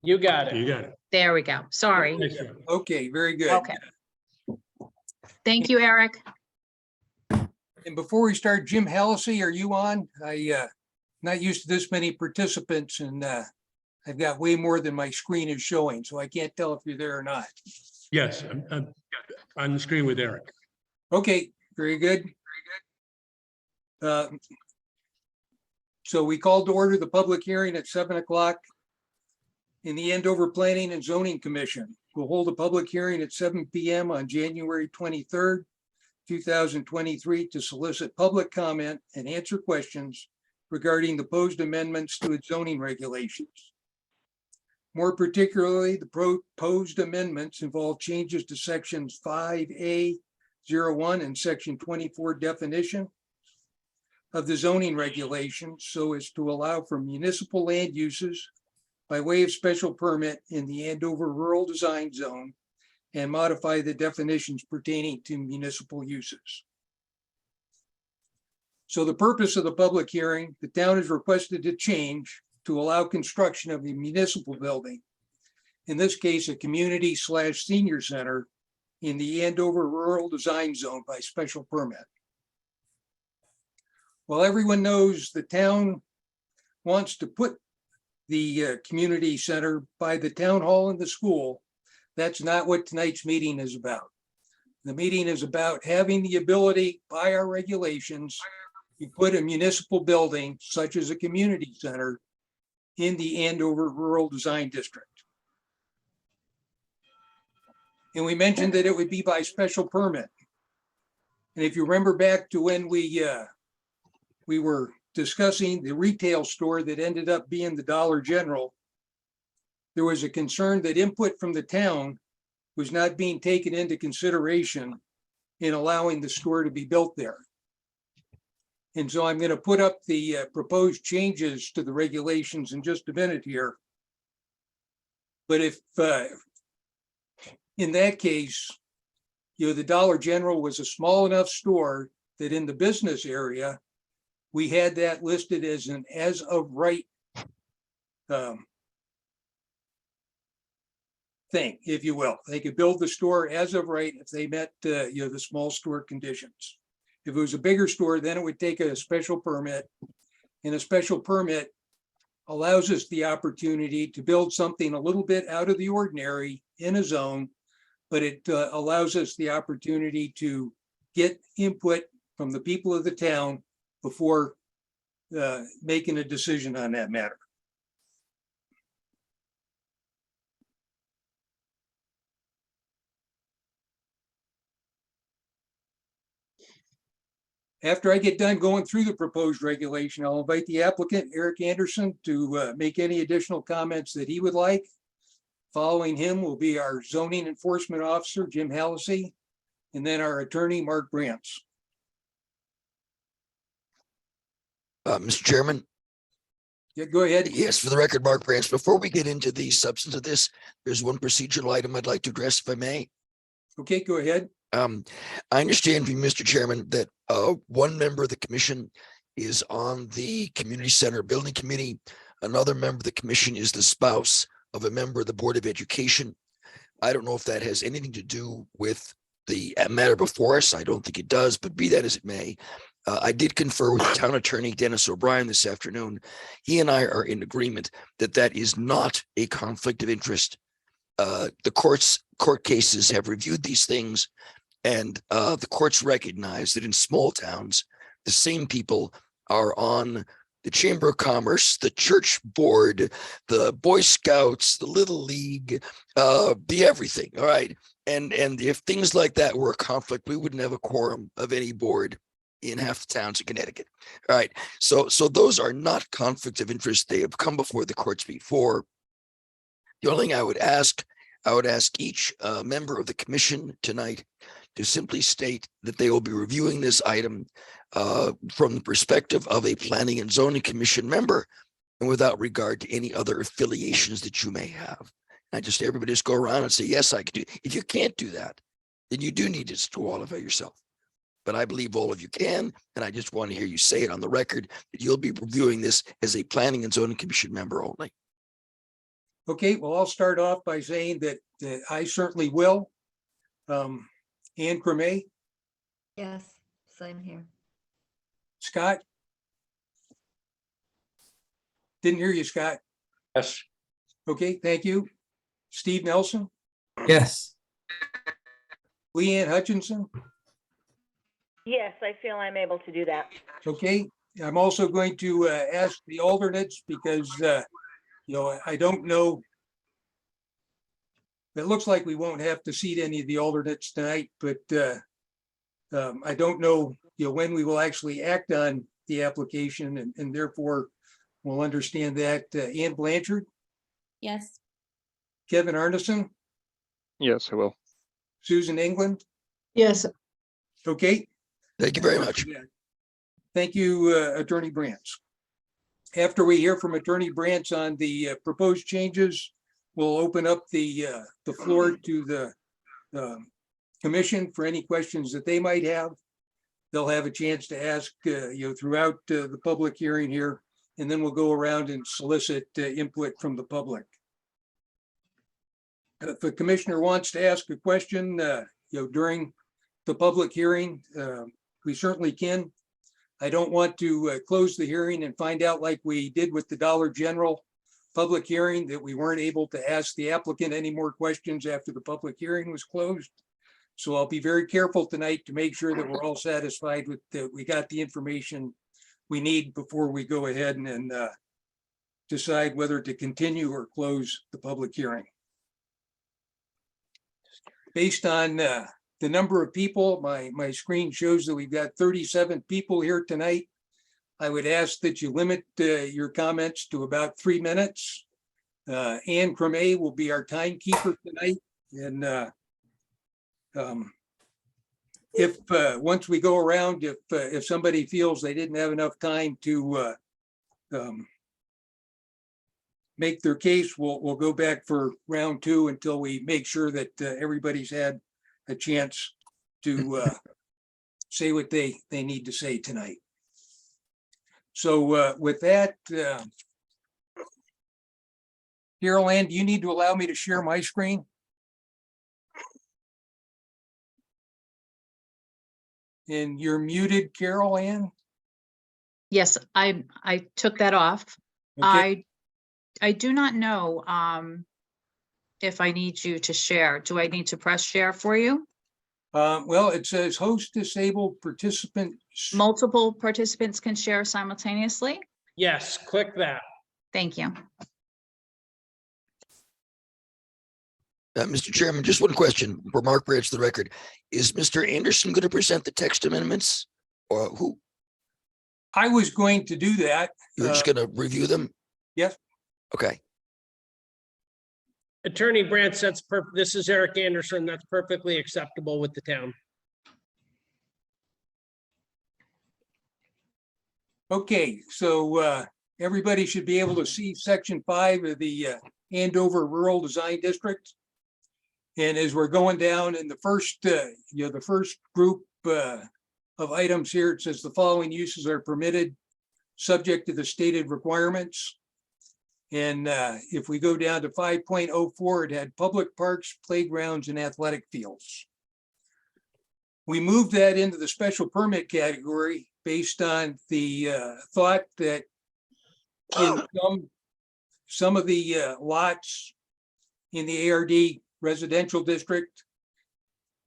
You got it. You got it. There we go. Sorry. Nice job. Okay, very good. Okay. Thank you, Eric. And before we start, Jim Hallisey, are you on? Not used to this many participants, and I've got way more than my screen is showing, so I can't tell if you're there or not. Yes, I'm on the screen with Eric. Okay, very good. So we called to order the public hearing at 7 o'clock in the Andover Planning and Zoning Commission. We'll hold a public hearing at 7 p.m. on January 23rd, 2023 to solicit public comment and answer questions regarding the proposed amendments to its zoning regulations. More particularly, the proposed amendments involve changes to sections 5A01 and section 24 definition of the zoning regulations so as to allow for municipal land uses by way of special permit in the Andover Rural Design Zone and modify the definitions pertaining to municipal uses. So the purpose of the public hearing, the town is requested to change to allow construction of a municipal building, in this case, a community/senior center in the Andover Rural Design Zone by special permit. Well, everyone knows the town wants to put the community center by the town hall and the school. That's not what tonight's meeting is about. The meeting is about having the ability by our regulations to put a municipal building such as a community center in the Andover Rural Design District. And we mentioned that it would be by special permit. And if you remember back to when we were discussing the retail store that ended up being the Dollar General, there was a concern that input from the town was not being taken into consideration in allowing the store to be built there. And so I'm going to put up the proposed changes to the regulations in just a minute here. But if in that case, the Dollar General was a small enough store that in the business area, we had that listed as an as of right thing, if you will. They could build the store as of right if they met the small store conditions. If it was a bigger store, then it would take a special permit, and a special permit allows us the opportunity to build something a little bit out of the ordinary in a zone, but it allows us the opportunity to get input from the people of the town before making a decision on that matter. After I get done going through the proposed regulation, I'll invite the applicant, Eric Anderson, to make any additional comments that he would like. Following him will be our zoning enforcement officer, Jim Hallisey, and then our attorney, Mark Brantz. Mr. Chairman. Yeah, go ahead. Yes, for the record, Mark Brantz. Before we get into the substance of this, there's one procedural item I'd like to address, if I may. Okay, go ahead. I understand from you, Mr. Chairman, that one member of the commission is on the community center building committee. Another member of the commission is the spouse of a member of the Board of Education. I don't know if that has anything to do with the matter before us. I don't think it does, but be that as it may, I did confer with the town attorney, Dennis O'Brien, this afternoon. He and I are in agreement that that is not a conflict of interest. The court cases have reviewed these things, and the courts recognize that in small towns, the same people are on the Chamber of Commerce, the church board, the Boy Scouts, the Little League, the everything. All right. And if things like that were a conflict, we wouldn't have a quorum of any board in half the towns in Connecticut. All right. So those are not conflicts of interest. They have come before the courts before. The only thing I would ask each member of the commission tonight to simply state that they will be reviewing this item from the perspective of a planning and zoning commission member and without regard to any other affiliations that you may have. Everybody just go around and say, yes, I can do. If you can't do that, then you do need to qualify yourself. but I believe all of you can. And I just want to hear you say it on the record that you'll be reviewing this as a planning and zoning commission member only. Okay, well, I'll start off by saying that I certainly will. Anne Cremay, Yes, same here. Scott? Didn't hear you, Scott. Yes. Okay, thank you. Steve Nelson, Yes. Leanne Hutchinson. Yes, I feel I'm able to do that. Okay, I'm also going to ask the alternates because, I don't know. It looks like we won't have to seat any of the alternates tonight, but I don't know, when we will actually act on the application and therefore we'll understand that. Ann Blanchard, Yes. Kevin Arneson, Yes, I will. Susan England. Yes. Okay. Thank you very much. Thank you, Attorney Branch. After we hear from Attorney Branch on the proposed changes, we'll open up the floor to the commission for any questions that they might have. They'll have a chance to ask, throughout the public hearing here, and then we'll go around and solicit input from the public. If a commissioner wants to ask a question, during the public hearing, we certainly can. I don't want to close the hearing and find out like we did with the Dollar General public hearing that we weren't able to ask the applicant any more questions after the public hearing was closed. So I'll be very careful tonight to make sure that we're all satisfied with that we got the information we need before we go ahead and decide whether to continue or close the public hearing. Based on the number of people, my screen shows that we've got 37 people here tonight. I would ask that you limit your comments to about 3 minutes. Anne Cremay will be our timekeeper tonight. And if once we go around, if somebody feels they didn't have enough time to make their case, we'll go back for round 2 until we make sure that everybody's had a chance to say what they need to say tonight. So with that, Carol Ann, do you need to allow me to share my screen? And you're muted, Carol Ann? Yes, I took that off. Okay. I do not know if I need you to share. Do I need to press share for you? Well, it says host disabled participant. Multiple participants can share simultaneously? Yes, click that. Thank you. Mr. Chairman, just one question for Mark Branch, the record. Is Mr. Anderson going to present the text amendments or who? I was going to do that. You're just going to review them? Yes. Okay. Attorney Branch, this is Eric Anderson. That's perfectly acceptable with the town. Okay, so everybody should be able to see section 5 of the Andover Rural Design District. And as we're going down in the first, the first group of items here, it says the following uses are permitted, subject to the stated requirements. And if we go down to 5.04, it had public parks, playgrounds, and athletic fields. We moved that into the special permit category based on the thought that in some of the lots in the ARD residential district,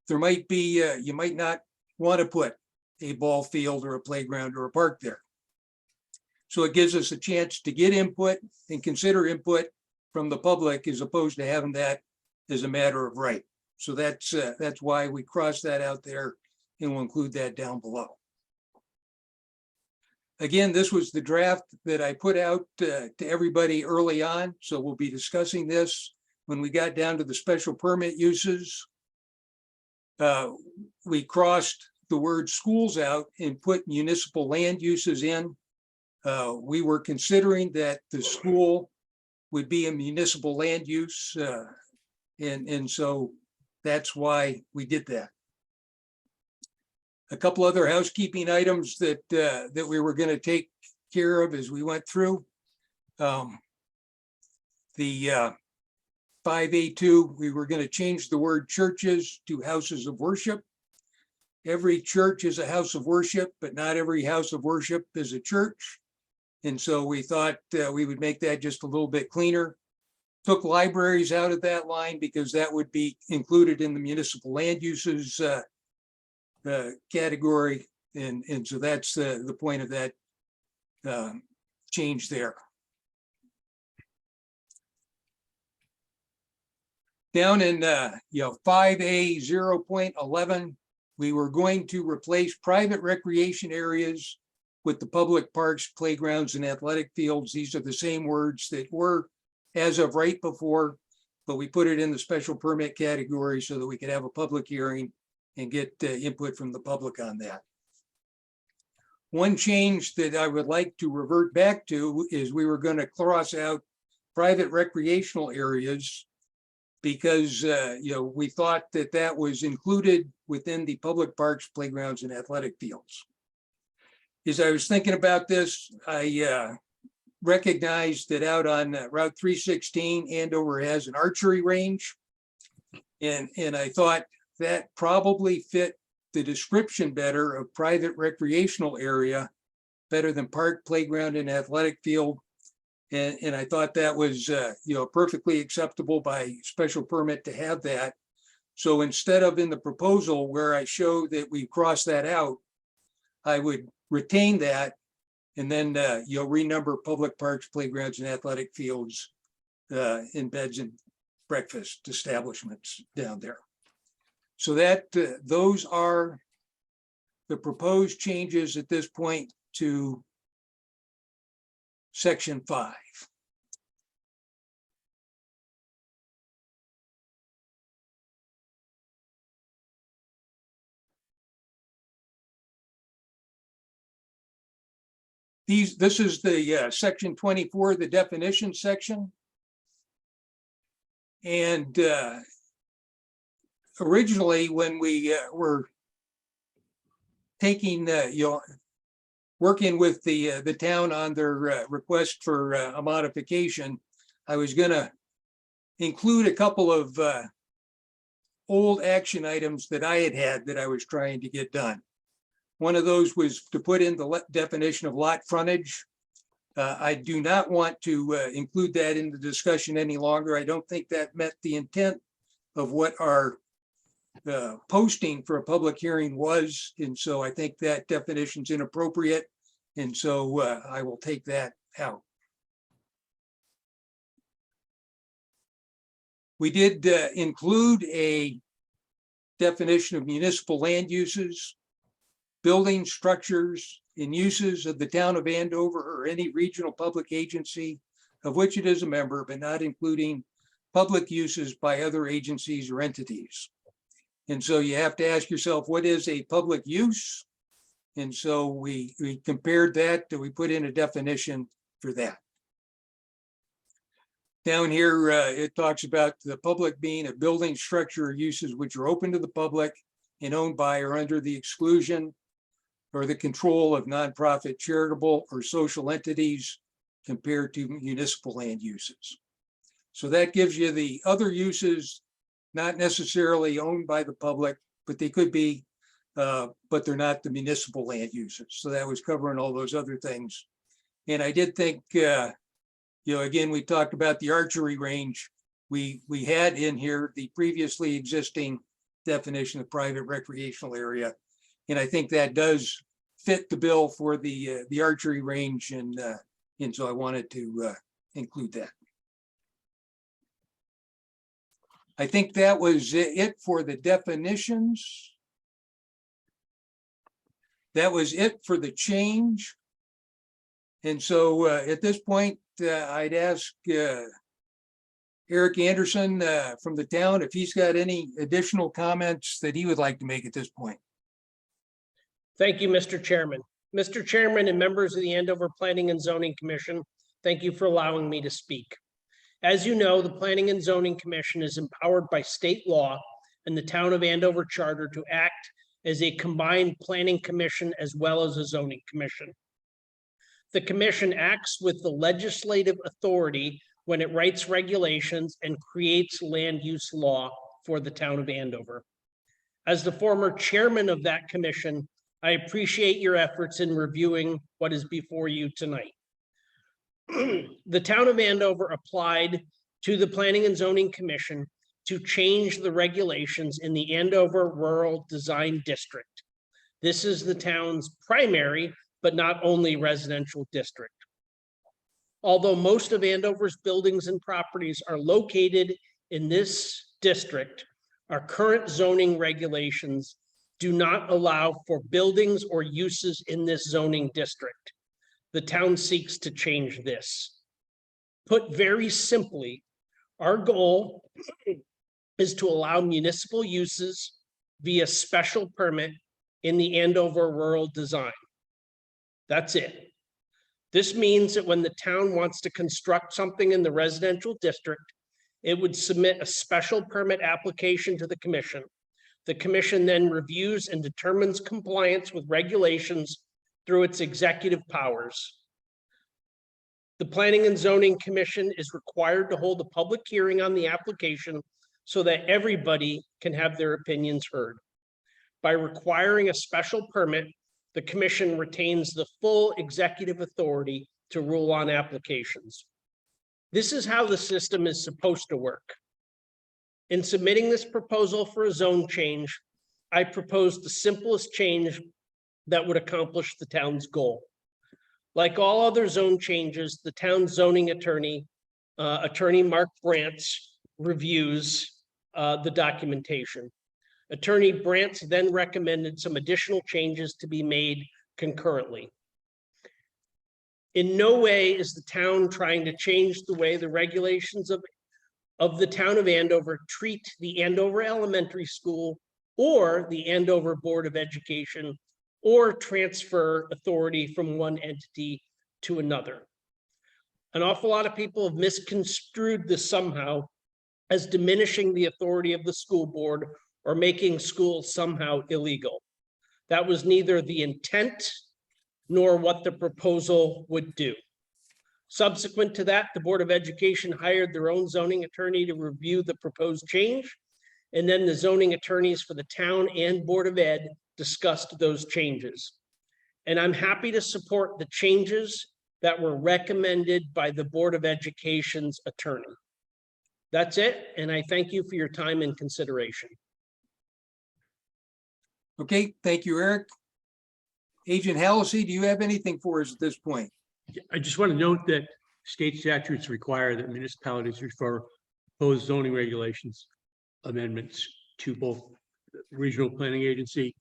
there might be, you might not want to put a ball field or a playground or a park there. So it gives us a chance to get input and consider input from the public as opposed to having that as a matter of right. So that's why we cross that out there and we'll include that down below. Again, this was the draft that I put out to everybody early on. So we'll be discussing this when we got down to the special permit uses. We crossed the word schools out and put municipal land uses in. We were considering that the school would be a municipal land use. And so that's why we did that. a couple other housekeeping items that we were going to take care of as we went through. The 5A2, we were going to change the word churches to houses of worship. Every church is a house of worship, but not every house of worship is a church. And so we thought we would make that just a little bit cleaner. Took libraries out of that line because that would be included in the municipal land uses category. And so that's the point of that change there. Down in 5A 0.11, we were going to replace private recreation areas with the public parks, playgrounds, and athletic fields. These are the same words that were as of right before, but we put it in the special permit category so that we could have a public hearing and get input from the public on that. One change that I would like to revert back to is we were going to cross out private recreational areas because we thought that that was included within the public parks, playgrounds, and athletic fields. As I was thinking about this, I recognized that out on Route 316, Andover has an archery range. And I thought that probably fit the description better of private recreational area, better than park, playground, and athletic field. And I thought that was perfectly acceptable by special permit to have that. So instead of in the proposal where I show that we cross that out, I would retain that and then renumber public parks, playgrounds, and athletic fields in beds and breakfast establishments down there. So that those are the proposed changes at this point to Section 5. This is the Section 24, the definition section. And originally, when we were taking, working with the town on their request for a modification, I was going to include a couple of old action items that I had that I was trying to get done. One of those was to put in the definition of lot frontage. I do not want to include that in the discussion any longer. I don't think that met the intent of what our posting for a public hearing was. And so I think that definition is inappropriate. And so I will take that out. We did include a definition of municipal land uses, buildings, structures, and uses of the town of Andover or any regional public agency of which it is a member, but not including public uses by other agencies or entities. And so you have to ask yourself, what is a public use? And so we compared that, we put in a definition for that. Down here, it talks about the public being a building, structure, or uses which are open to the public and owned by or under the exclusion or the control of nonprofit, charitable, or social entities compared to municipal land uses. So that gives you the other uses, not necessarily owned by the public, but they could be, but they're not the municipal land uses. So that was covering all those other things. And I did think, again, we talked about the archery range. We had in here the previously existing definition of private recreational area. And I think that does fit the bill for the archery range. And so I wanted to include that. I think that was it for the definitions. That was it for the change. And so at this point, I'd ask Eric Anderson from the town if he's got any additional comments that he would like to make at this point. Thank you, Mr. Chairman. Mr. Chairman and members of the Andover Planning and Zoning Commission, thank you for allowing me to speak. As you know, the Planning and Zoning Commission is empowered by state law and the Town of Andover Charter to act as a combined planning commission as well as a zoning commission. The commission acts with the legislative authority when it writes regulations and creates land use law for the town of Andover. As the former chairman of that commission, I appreciate your efforts in reviewing what is before you tonight. The town of Andover applied to the Planning and Zoning Commission to change the regulations in the Andover Rural Design District. This is the town's primary, but not only residential district. Although most of Andover's buildings and properties are located in this district, our current zoning regulations do not allow for buildings or uses in this zoning district. The town seeks to change this. Put very simply, our goal is to allow municipal uses via special permit in the Andover Rural Design. That's it. This means that when the town wants to construct something in the residential district, it would submit a special permit application to the commission. The commission then reviews and determines compliance with regulations through its executive powers. The Planning and Zoning Commission is required to hold a public hearing on the application so that everybody can have their opinions heard. By requiring a special permit, the commission retains the full executive authority to rule on applications. This is how the system is supposed to work. In submitting this proposal for a zone change, I proposed the simplest change that would accomplish the town's goal. Like all other zone changes, the town's zoning attorney, Attorney Mark Brantz, reviews the documentation. Attorney Brantz then recommended some additional changes to be made concurrently. In no way is the town trying to change the way the regulations of the town of Andover treat the Andover Elementary School or the Andover Board of Education, or transfer authority from one entity to another. An awful lot of people have misconstrued this somehow as diminishing the authority of the school board or making schools somehow illegal. That was neither the intent nor what the proposal would do. Subsequent to that, the Board of Education hired their own zoning attorney to review the proposed change. And then the zoning attorneys for the town and Board of Ed discussed those changes. And I'm happy to support the changes that were recommended by the Board of Education's attorney. That's it, and I thank you for your time and consideration. Okay, thank you, Eric. Agent Halsey, do you have anything for us at this point? I just want to note that state statutes require that municipalities refer proposed zoning regulations amendments to both the regional planning agency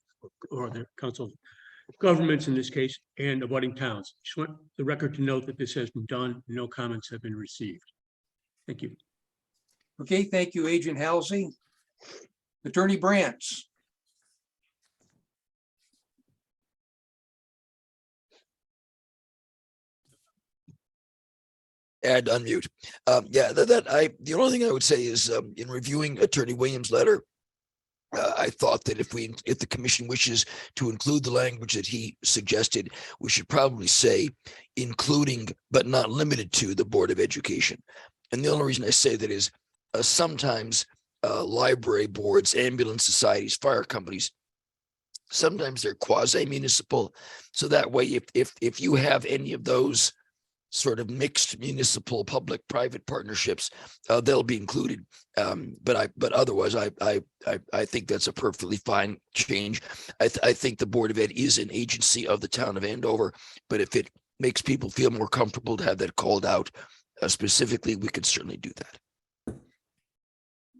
or the council of governments in this case and abutting towns. Just want the record to note that this has been done. No comments have been received. Thank you. Okay, thank you, Agent Halsey. Attorney Brantz. And unmute. Yeah, the only thing I would say is in reviewing Attorney Williams' letter, I thought that if the commission wishes to include the language that he suggested, we should probably say including but not limited to the Board of Education. And the only reason I say that is sometimes library boards, ambulance societies, fire companies, sometimes they're quasi-municipal. So that way, if you have any of those sort of mixed municipal public-private partnerships, they'll be included. But otherwise, I think that's a perfectly fine change. I think the Board of Ed is an agency of the town of Andover, but if it makes people feel more comfortable to have that called out specifically, we could certainly do that.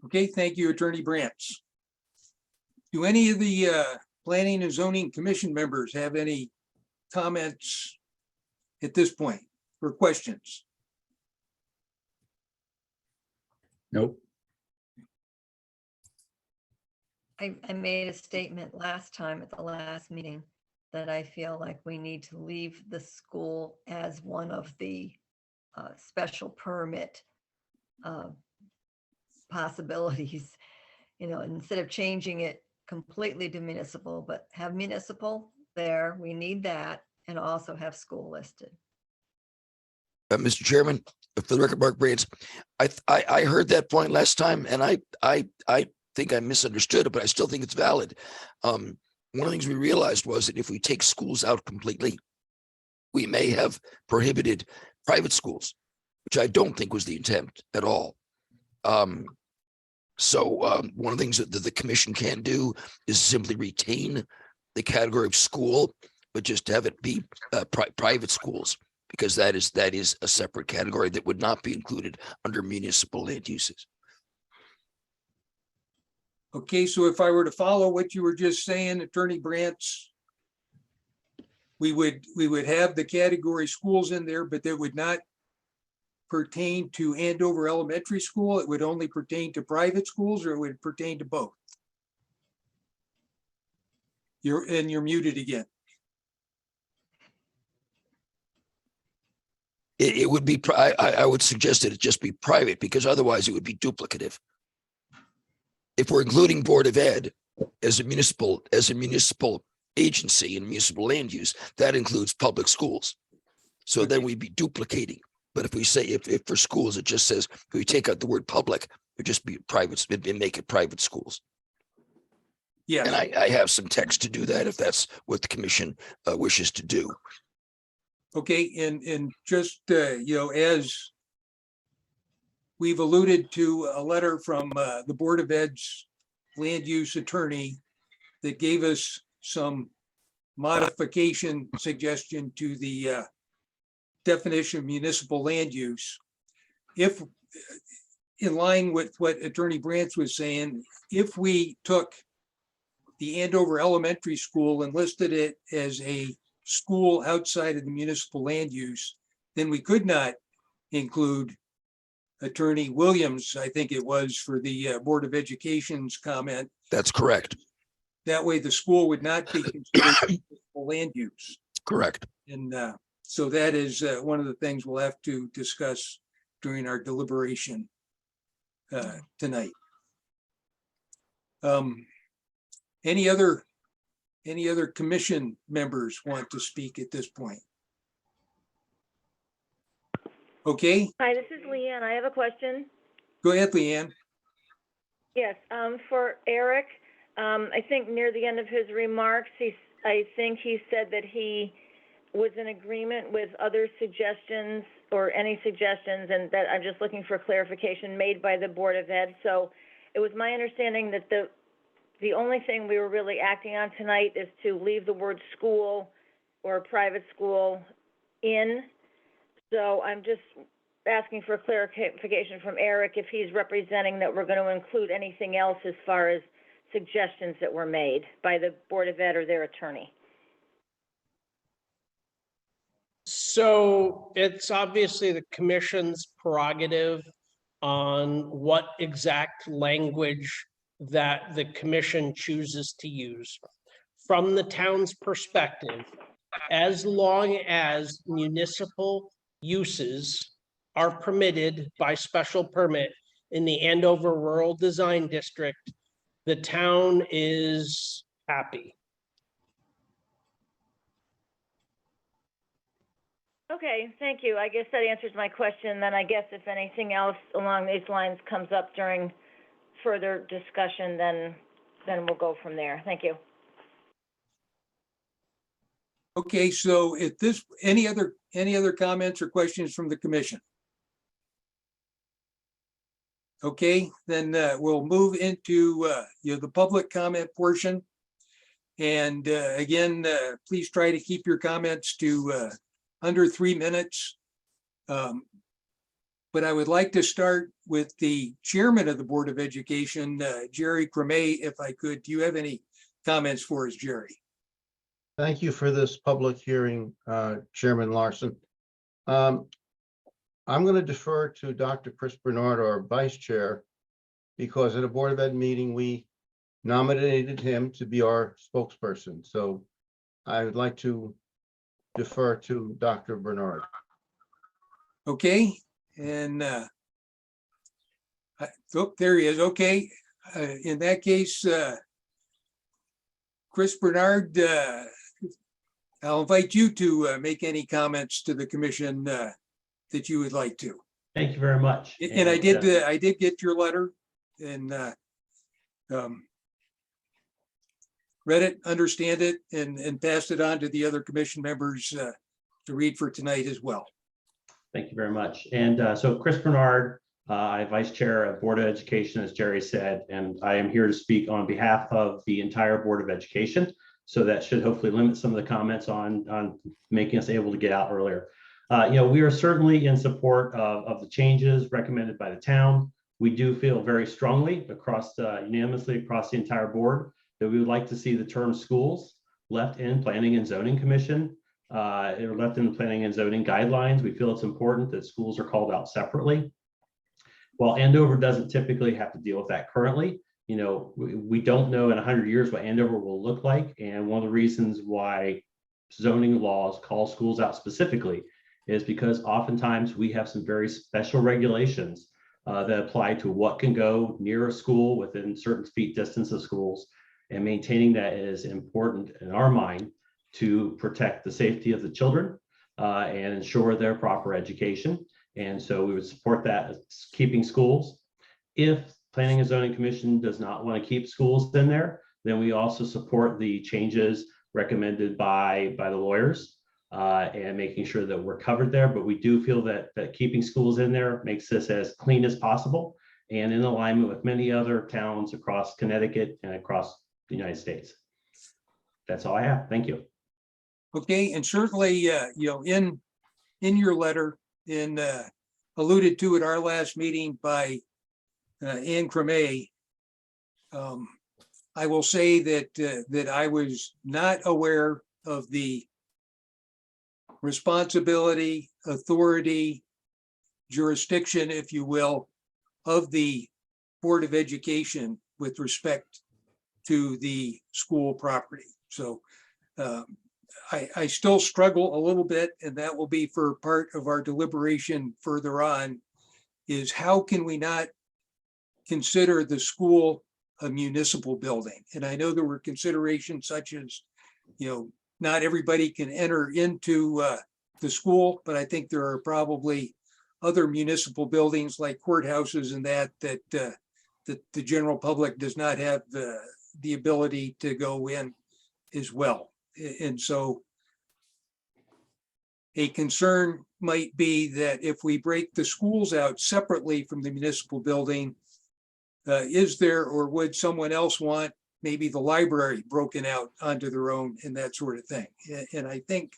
Okay, thank you, Attorney Brantz. Do any of the Planning and Zoning Commission members have any comments at this point or questions? Nope. I made a statement last time at the last meeting that I feel like we need to leave the school as one of the special permit possibilities. You know, instead of changing it completely do municipal, but have municipal there. We need that, and also have school listed. Mr. Chairman, for the record, Mark Brains, I heard that point last time, and I think I misunderstood it, but I still think it's valid. One of the things we realized was that if we take schools out completely, we may have prohibited private schools, which I don't think was the intent at all. So one of the things that the commission can do is simply retain the category of school, but just have it be private schools, because that is a separate category that would not be included under municipal land uses. Okay, so if I were to follow what you were just saying, Attorney Brantz, we would have the category schools in there, but that would not pertain to Andover Elementary School. It would only pertain to private schools, or it would pertain to both. You're muted again. It would be, I would suggest that it just be private, because otherwise it would be duplicative. If we're including Board of Ed as a municipal agency and municipal land use, that includes public schools. So then we'd be duplicating. But if we say, if for schools, it just says, if we take out the word public, it just be private, and make it private schools. Yes. And I have some text to do that if that's what the commission wishes to do. Okay, and just, as we've alluded to a letter from the Board of Ed's land use attorney that gave us some modification suggestion to the definition of municipal land use. If, in line with what Attorney Brantz was saying, if we took the Andover Elementary School and listed it as a school outside of the municipal land use, then we could not include Attorney Williams, I think it was, for the Board of Education's comment. That's correct. That way the school would not be considered municipal land use. Correct. And so that is one of the things we'll have to discuss during our deliberation tonight. Any other commission members want to speak at this point? Okay, Hi, this is Leanne. I have a question. go ahead, Leanne. Yes, for Eric, I think near the end of his remarks, I think he said that he was in agreement with other suggestions or any suggestions, and that I'm just looking for clarification made by the Board of Ed. So it was my understanding that the only thing we were really acting on tonight is to leave the word school or private school in. So I'm just asking for clarification from Eric if he's representing that we're going to include anything else as far as suggestions that were made by the Board of Ed or their attorney. So it's obviously the commission's prerogative on what exact language that the commission chooses to use. From the town's perspective, as long as municipal uses are permitted by special permit in the Andover Rural Design District, the town is happy. Okay, thank you. I guess that answers my question. Then I guess if anything else along these lines comes up during further discussion, then we'll go from there. Thank you. Okay, so at this, any other comments or questions from the commission? Okay, then we'll move into the public comment portion. And again, please try to keep your comments to under 3 minutes. But I would like to start with the chairman of the Board of Education, Jerry Cremay, if I could. Do you have any comments for us, Jerry? Thank you for this public hearing, Chairman Larson. I'm going to defer to Dr. Chris Bernard, our Vice Chair, because at a Board of Ed meeting, we nominated him to be our spokesperson. So I would like to defer to Dr. Bernard. Okay, and oh, there he is. Okay, in that case, Chris Bernard, I'll invite you to make any comments to the commission that you would like to. Thank you very much. And I did get your letter and read it, understand it, and passed it on to the other commission members to read for tonight as well. Thank you very much. And so Chris Bernard, I'm Vice Chair of Board of Education, as Jerry said, and I am here to speak on behalf of the entire Board of Education. So that should hopefully limit some of the comments on making us able to get out earlier. We are certainly in support of the changes recommended by the town. We do feel very strongly unanimously across the entire board that we would like to see the term schools left in Planning and Zoning Commission, or left in the Planning and Zoning guidelines. We feel it's important that schools are called out separately. While Andover doesn't typically have to deal with that currently, we don't know in 100 years what Andover will look like. And one of the reasons why zoning laws call schools out specifically is because oftentimes we have some very special regulations that apply to what can go near a school within certain feet distance of schools. And maintaining that is important in our mind to protect the safety of the children and ensure their proper education. And so we would support that, keeping schools. If Planning and Zoning Commission does not want to keep schools in there, then we also support the changes recommended by the lawyers and making sure that we're covered there. But we do feel that keeping schools in there makes this as clean as possible and in alignment with many other towns across Connecticut and across the United States. That's all I have. Thank you. Okay, and certainly, in your letter, and alluded to at our last meeting by Ann Cremay, I will say that I was not aware of the responsibility, authority, jurisdiction, if you will, of the Board of Education with respect to the school property. So I still struggle a little bit, and that will be for part of our deliberation further on, is how can we not consider the school a municipal building? And I know there were considerations such as, not everybody can enter into the school, but I think there are probably other municipal buildings like courthouses and that the general public does not have the ability to go in as well. And so a concern might be that if we break the schools out separately from the municipal building, is there or would someone else want maybe the library broken out onto their own and that sort of thing? And I think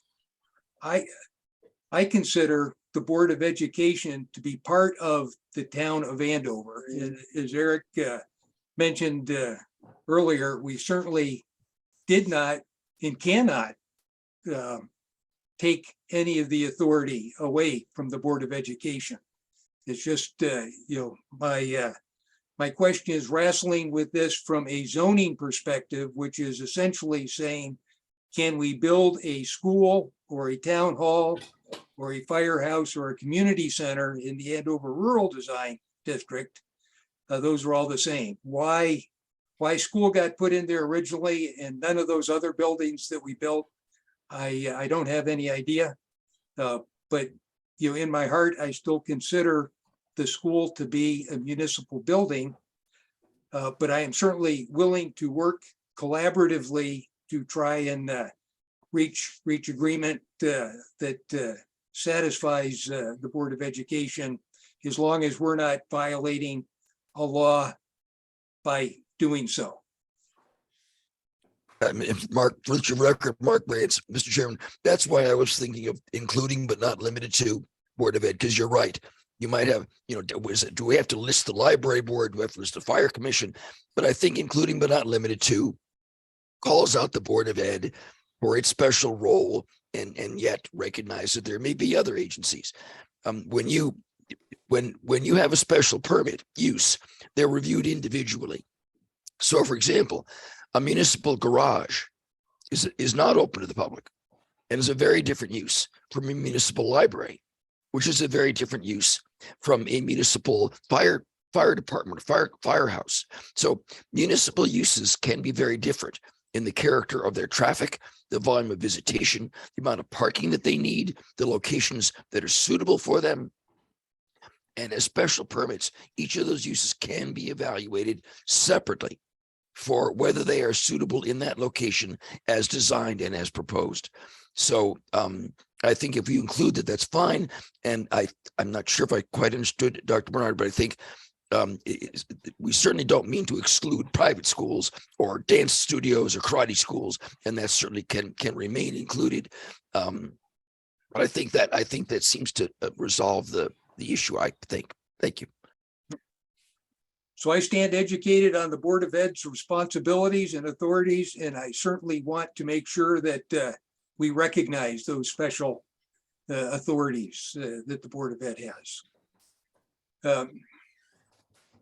I consider the Board of Education to be part of the town of Andover. And as Eric mentioned earlier, we certainly did not and cannot take any of the authority away from the Board of Education. It's just, my question is wrestling with this from a zoning perspective, which is essentially saying, can we build a school or a town hall or a firehouse or a community center in the Andover Rural Design District? Those are all the same. Why school got put in there originally and none of those other buildings that we built, I don't have any idea. But in my heart, I still consider the school to be a municipal building. But I am certainly willing to work collaboratively to try and reach agreement that satisfies the Board of Education, as long as we're not violating a law by doing so. Mark, for the record, Mark Brantz, Mr. Chairman, that's why I was thinking of including but not limited to Board of Ed, because you're right. You might have, do we have to list the library board? Do we have to list the fire commission? But I think including but not limited to calls out the Board of Ed for its special role and yet recognize that there may be other agencies. When you have a special permit use, they're reviewed individually. So for example, a municipal garage is not open to the public and is a very different use from a municipal library, which is a very different use from a municipal fire department, firehouse. So municipal uses can be very different. in the character of their traffic, the volume of visitation, the amount of parking that they need, the locations that are suitable for them. And as special permits, each of those uses can be evaluated separately for whether they are suitable in that location as designed and as proposed. So I think if you include that, that's fine. And I'm not sure if I quite understood Dr. Bernard, but I think we certainly don't mean to exclude private schools or dance studios or karate schools, and that certainly can remain included. But I think that seems to resolve the issue, I think. Thank you. So I stand educated on the Board of Ed's responsibilities and authorities, and I certainly want to make sure that we recognize those special authorities that the Board of Ed has.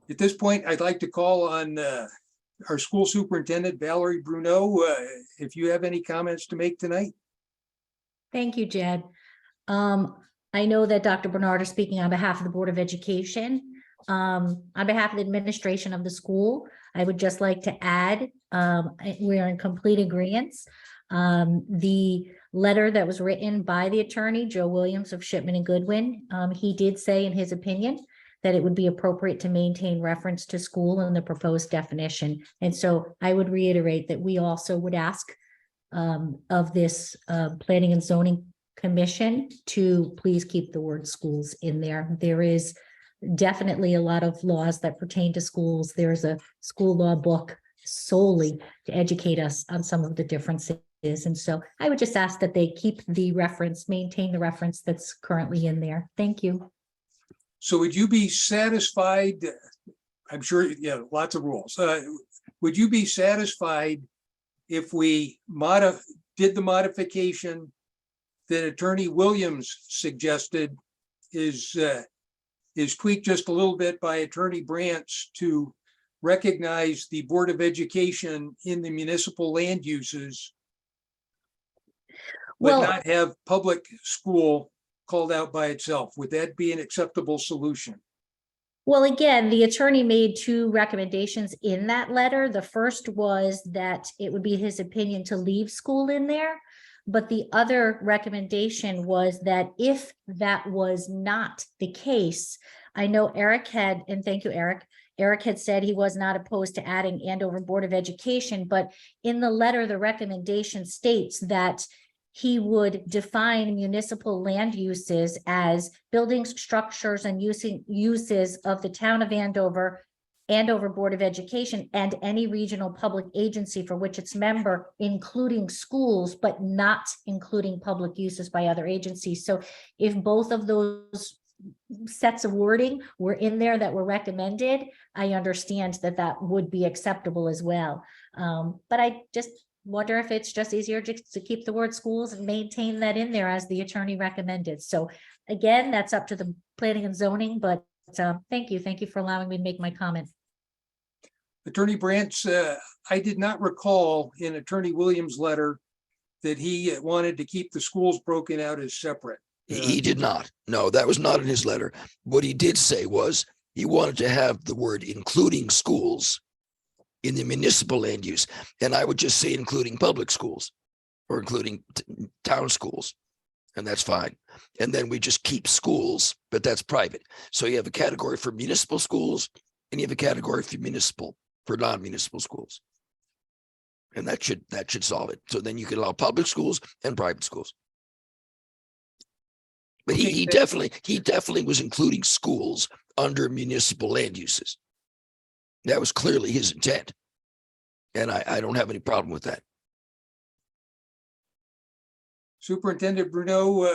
At this point, I'd like to call on our school superintendent, Valerie Bruneau, if you have any comments to make tonight. Thank you, Jed. I know that Dr. Bernard is speaking on behalf of the Board of Education. On behalf of the administration of the school, I would just like to add, we are in complete agreement. The letter that was written by the attorney, Joe Williams of Shipman and Goodwin, he did say in his opinion that it would be appropriate to maintain reference to school in the proposed definition. And so I would reiterate that we also would ask of this Planning and Zoning Commission to please keep the word schools in there. There is definitely a lot of laws that pertain to schools. There's a school law book solely to educate us on some of the differences. And so I would just ask that they keep the reference, maintain the reference that's currently in there. Thank you. So would you be satisfied? I'm sure, yeah, lots of rules. Would you be satisfied if we did the modification that Attorney Williams suggested is tweaked just a little bit by Attorney Brantz to recognize the Board of Education in the municipal land uses, but not have public school called out by itself? Would that be an acceptable solution? Well, again, the attorney made two recommendations in that letter. The first was that it would be his opinion to leave school in there. But the other recommendation was that if that was not the case, I know Eric had, and thank you, Eric. Eric had said he was not opposed to adding Andover Board of Education, but in the letter, the recommendation states that he would define municipal land uses as buildings, structures, and uses of the town of Andover, Andover Board of Education, and any regional public agency for which its member, including schools, but not including public uses by other agencies. So if both of those sets of wording were in there that were recommended, I understand that that would be acceptable as well. But I just wonder if it's just easier just to keep the word schools and maintain that in there as the attorney recommended. So again, that's up to the planning and zoning, but thank you for allowing me to make my comment. Attorney Brantz, I did not recall in Attorney Williams' letter that he wanted to keep the schools broken out as separate. He did not. No, that was not in his letter. What he did say was he wanted to have the word including schools in the municipal land use. And I would just say including public schools or including town schools. And that's fine. And then we just keep schools, but that's private. So you have a category for municipal schools and you have a category for non-municipal schools. And that should solve it. So then you can allow public schools and private schools. But he definitely was including schools under municipal land uses. That was clearly his intent. And I don't have any problem with that. Superintendent Bruneau,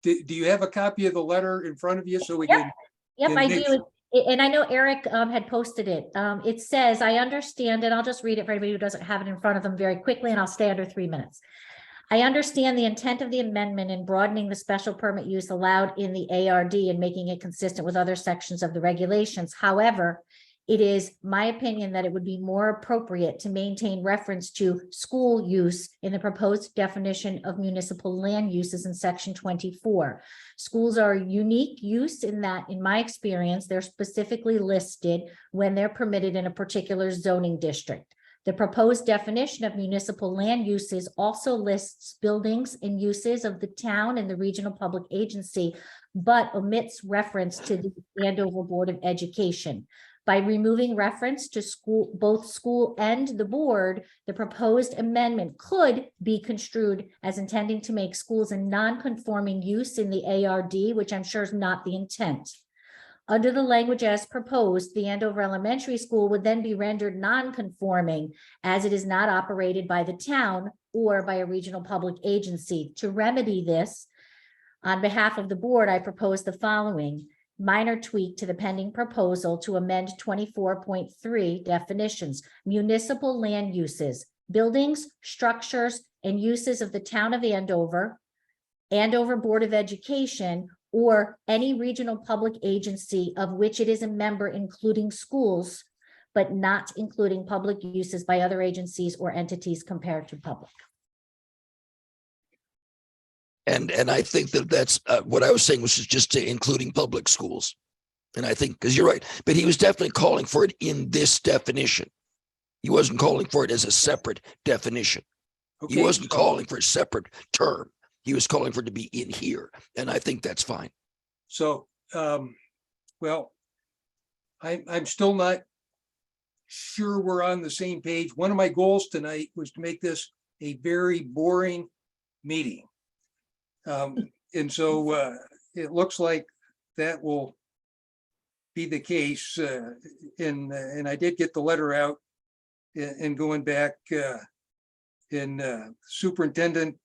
do you have a copy of the letter in front of you so we can? Yep, I do. And I know Eric had posted it. It says, I understand, and I'll just read it for anybody who doesn't have it in front of them very quickly, and I'll stay under 3 minutes. I understand the intent of the amendment in broadening the special permit use allowed in the ARD and making it consistent with other sections of the regulations. However, it is my opinion that it would be more appropriate to maintain reference to school use in the proposed definition of municipal land uses in section 24. Schools are a unique use in that, in my experience, they're specifically listed when they're permitted in a particular zoning district. The proposed definition of municipal land uses also lists buildings and uses of the town and the regional public agency, but omits reference to the Andover Board of Education. By removing reference to school, both school and the board, the proposed amendment could be construed as intending to make schools a non-conforming use in the ARD, which I'm sure is not the intent. Under the language as proposed, the Andover Elementary School would then be rendered non-conforming as it is not operated by the town or by a regional public agency. To remedy this, on behalf of the board, I propose the following minor tweak to the pending proposal to amend 24.3 definitions: municipal land uses, buildings, structures, and uses of the town of Andover, Andover Board of Education, or any regional public agency of which it is a member, including schools, but not including public uses by other agencies or entities compared to public. And I think that that's what I was saying was just to including public schools. And I think, because you're right, but he was definitely calling for it in this definition. He wasn't calling for it as a separate definition. He Okay, wasn't calling for a separate term. He was calling for it to be in here. And I think that's fine. so, well, I'm still not sure we're on the same page. One of my goals tonight was to make this a very boring meeting. And so it looks like that will be the case. And I did get the letter out and going back in superintendent,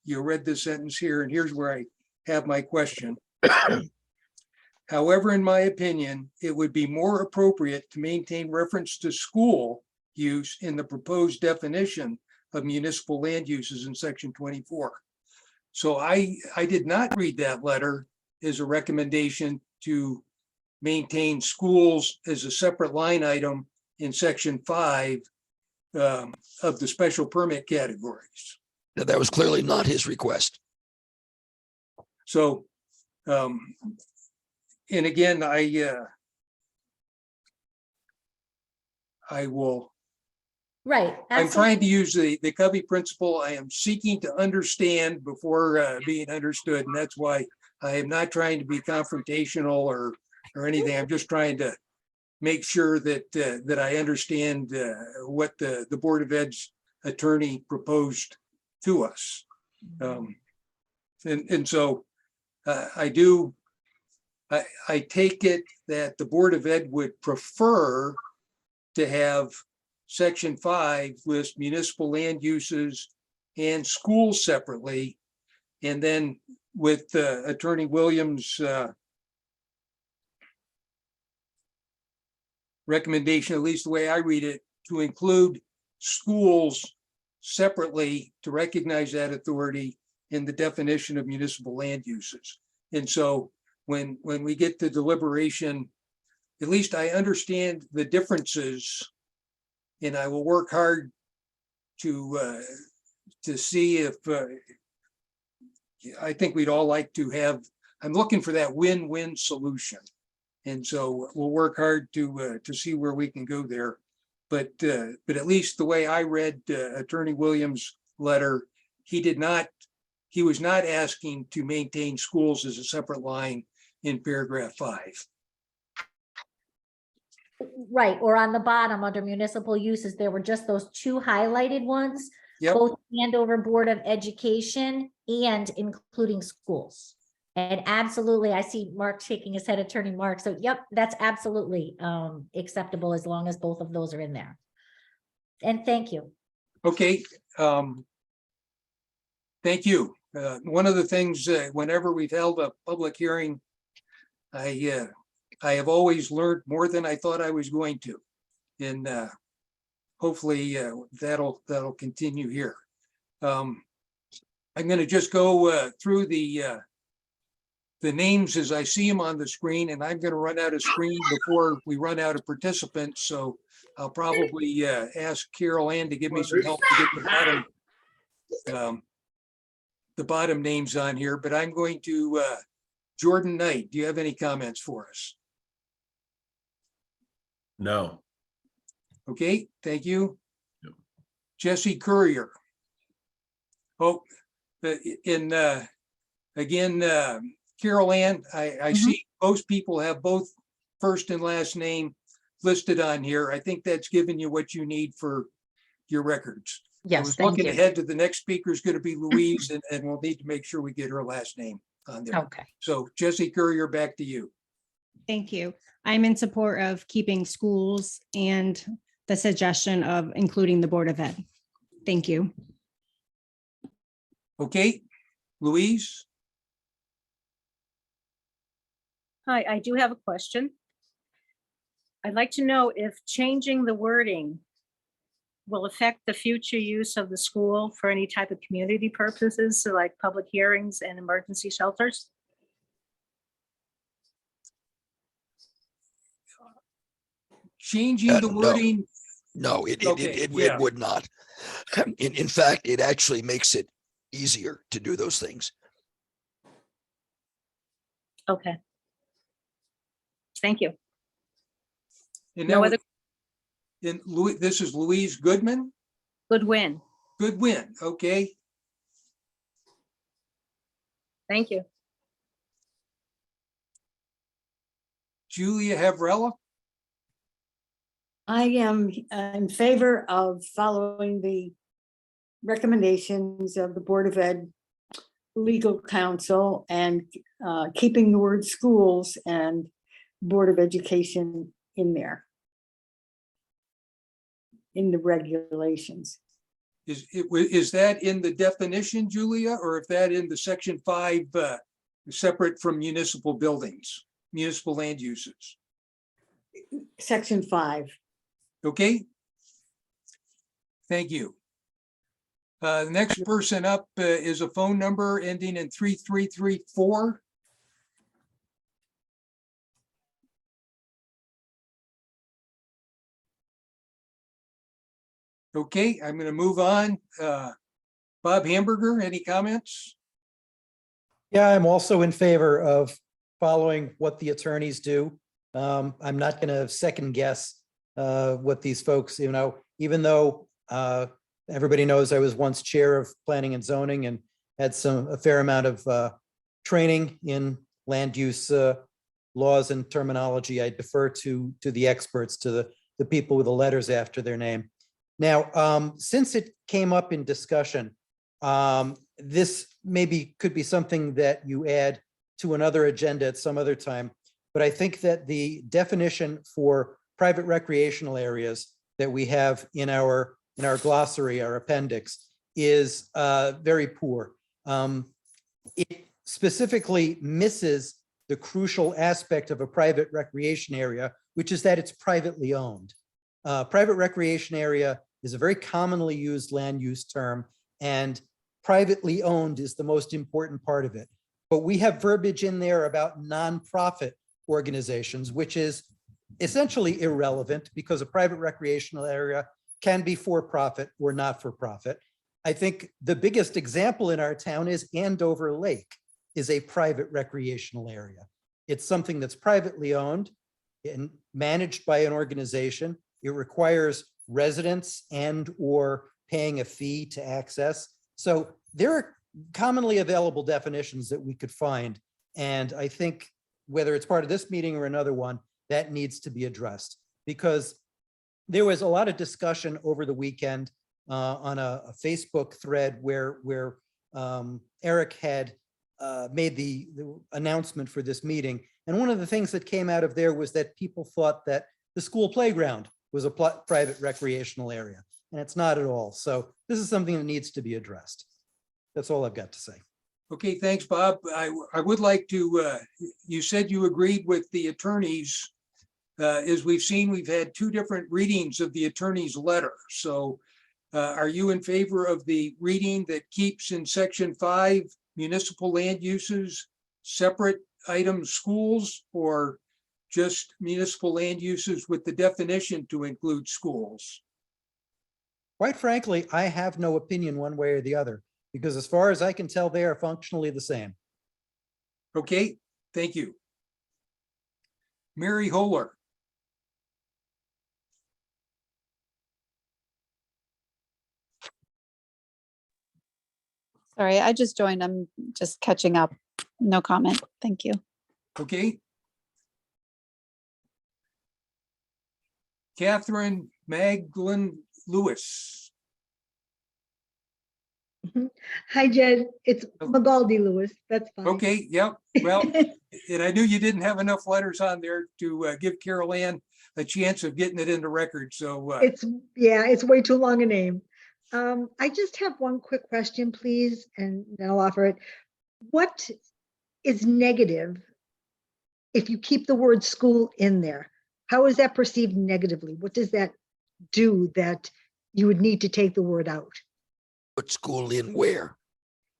you read this sentence here, and here's where I have my question. However, in my opinion, it would be more appropriate to maintain reference to school use in the proposed definition of municipal land uses in section 24. So I did not read that letter as a recommendation to maintain schools as a separate line item in section 5 of the special permit categories. That was clearly not his request. So, and again, I will, Right. I'm absolutely. trying to use the Covey principle. I am seeking to understand before being understood. And that's why I am not trying to be confrontational or anything. I'm just trying to make sure that that I understand what the Board of Ed's attorney proposed to us. And so I take it that the Board of Ed would prefer to have section 5 list municipal land uses and schools separately. And then with Attorney Williams' recommendation, at least the way I read it, to include schools separately to recognize that authority in the definition of municipal land uses. And so when we get to deliberation, at least I understand the differences, and I will work hard to see if I think we'd all like to have. I'm looking for that win-win solution, and so we'll work hard to see where we can go there. But at least the way I read Attorney Williams' letter, he was not asking to maintain schools as a separate line in paragraph 5. Right, or on the bottom under municipal uses, there were just those two highlighted ones. Yep. Both Andover Board of Education and including schools. And absolutely, I see Mark shaking his head, Attorney Mark. So yep, that's absolutely acceptable as long as both of those are in there. And thank you. Okay. Thank you. One of the things, whenever we've held a public hearing, I have always learned more than I thought I was going to. And hopefully that'll continue here. I'm going to just go through the names as I see them on the screen, and I'm going to run out of screen before we run out of participants. So I'll probably ask Carol Ann to give me some help to get the bottom names on here, but I'm going to Jordan Knight. Do you have any comments for us? No. Okay, thank you. Jesse Courier. Oh, again, Carol Ann, I see most people have both first and last name listed on here. I think that's given you what you need for your records. I Yes, was thank looking you. ahead to the next speaker is going to be Louise, and we'll need to make sure we get her last name on there. Okay. So Jesse Courier, back to you. Thank you. I'm in support of keeping schools and the suggestion of including the Board of Ed. Thank you. Okay, Louise? Hi, I do have a question. I'd like to know if changing the wording will affect the future use of the school for any type of community purposes, so like public hearings and emergency shelters? Changing the No. wording, No, it Okay, yeah. would not. In fact, it actually makes it easier to do those things. Okay. Thank you. and No that other, was- and Louis, this is Louise Goodman? good win. Goodwin, okay. Thank you. Julia Havrella? I am in favor of following the recommendations of the Board of Ed legal counsel and keeping the word schools and Board of Education in there, in the regulations. Is that in the definition, Julia, or if that in the section 5, separate from municipal buildings, municipal land uses? Section 5. Okay? Thank you. The next person up is a phone number ending in 3334. Okay, I'm going to move on. Bob Hamburger, any comments? Yeah, I'm also in favor of following what the attorneys do. I'm not going to second guess what these folks, even though everybody knows I was once chair of planning and zoning and had a fair amount of training in land use laws and terminology. I defer to the experts, to the people with the letters after their name. Now, since it came up in discussion, this maybe could be something that you add to another agenda at some other time. But I think that the definition for private recreational areas that we have in our glossary, our appendix, is very poor. It specifically misses the crucial aspect of a private recreation area, which is that it's privately owned. Private recreation area is a very commonly used land use term, and privately owned is the most important part of it. But we have verbiage in there about nonprofit organizations, which is essentially irrelevant because a private recreational area can be for profit or not for profit. I think the biggest example in our town is Andover Lake is a private recreational area. It's something that's privately owned and managed by an organization. It requires residents and or paying a fee to access. So there are commonly available definitions that we could find. And I think whether it's part of this meeting or another one, that needs to be addressed, because there was a lot of discussion over the weekend on a Facebook thread where Eric had made the announcement for this meeting. And one of the things that came out of there was that people thought that the school playground was a private recreational area, and it's not at all. So this is something that needs to be addressed. That's all I've got to say. Okay, thanks, Bob. I would like to, you said you agreed with the attorneys. As we've seen, we've had 2 different readings of the attorney's letter. So are you in favor of the reading that keeps in section 5 municipal land uses, separate items schools, or just municipal land uses with the definition to include schools? Quite frankly, I have no opinion one way or the other, because as far as I can tell, they are functionally the same. Okay, thank you. Mary Holer. Sorry, I just joined. I'm just catching up. No comment. Thank you. Okay. Catherine Magdalene Lewis. Hi, Jed. It's Magaldi Lewis. That's fine. Okay, yep. Well, and I knew you didn't have enough letters on there to give Carol Ann a chance of getting it into record. So It's way too long a name. I just have one quick question, please, and then I'll offer it. What is negative if you keep the word school in there? How is that perceived negatively? What does that do that you would need to take the word out? Put school in where?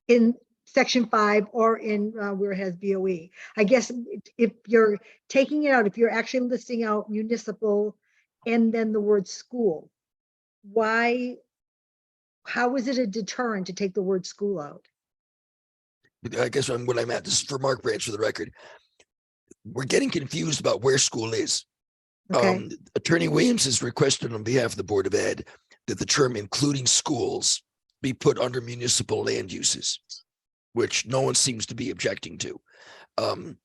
In section 5 or in where it has BOE. I guess if you're taking it out, if you're actually listing out municipal and then the word school, how is it a deterrent to take the word school out? I guess what I'm at, this is for Mark Branch for the record. We're getting confused about where school is. Okay. Attorney Williams has requested on behalf of the Board of Ed that the term including schools be put under municipal land uses, which no one seems to be objecting to. Then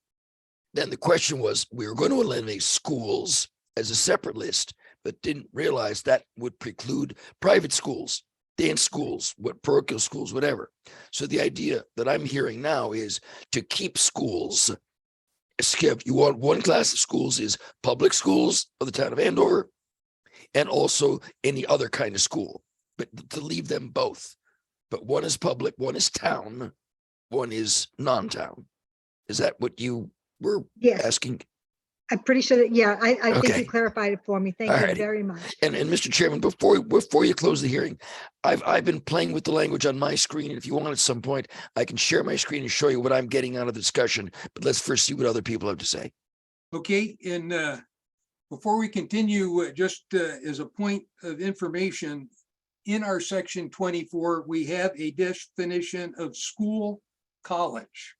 the question was, we were going to eliminate schools as a separate list, but didn't realize that would preclude private schools, dance schools, parochial schools, whatever. So the idea that I'm hearing now is to keep schools. Skip, you want one class of schools is public schools of the town of Andover and also any other kind of school, but to leave them both. But one is public, one is town, one is non-town. Is that what you were asking? I'm pretty sure that, yeah, I think Okay. you clarified it for me. Thank All you righty. very much. And Mr. Chairman, before you close the hearing, I've been playing with the language on my screen. If you want at some point, I can share my screen and show you what I'm getting out of the discussion. But let's first see what other people have to say. okay, and before we continue, just as a point of information, in our section 24, we have a definition of school college.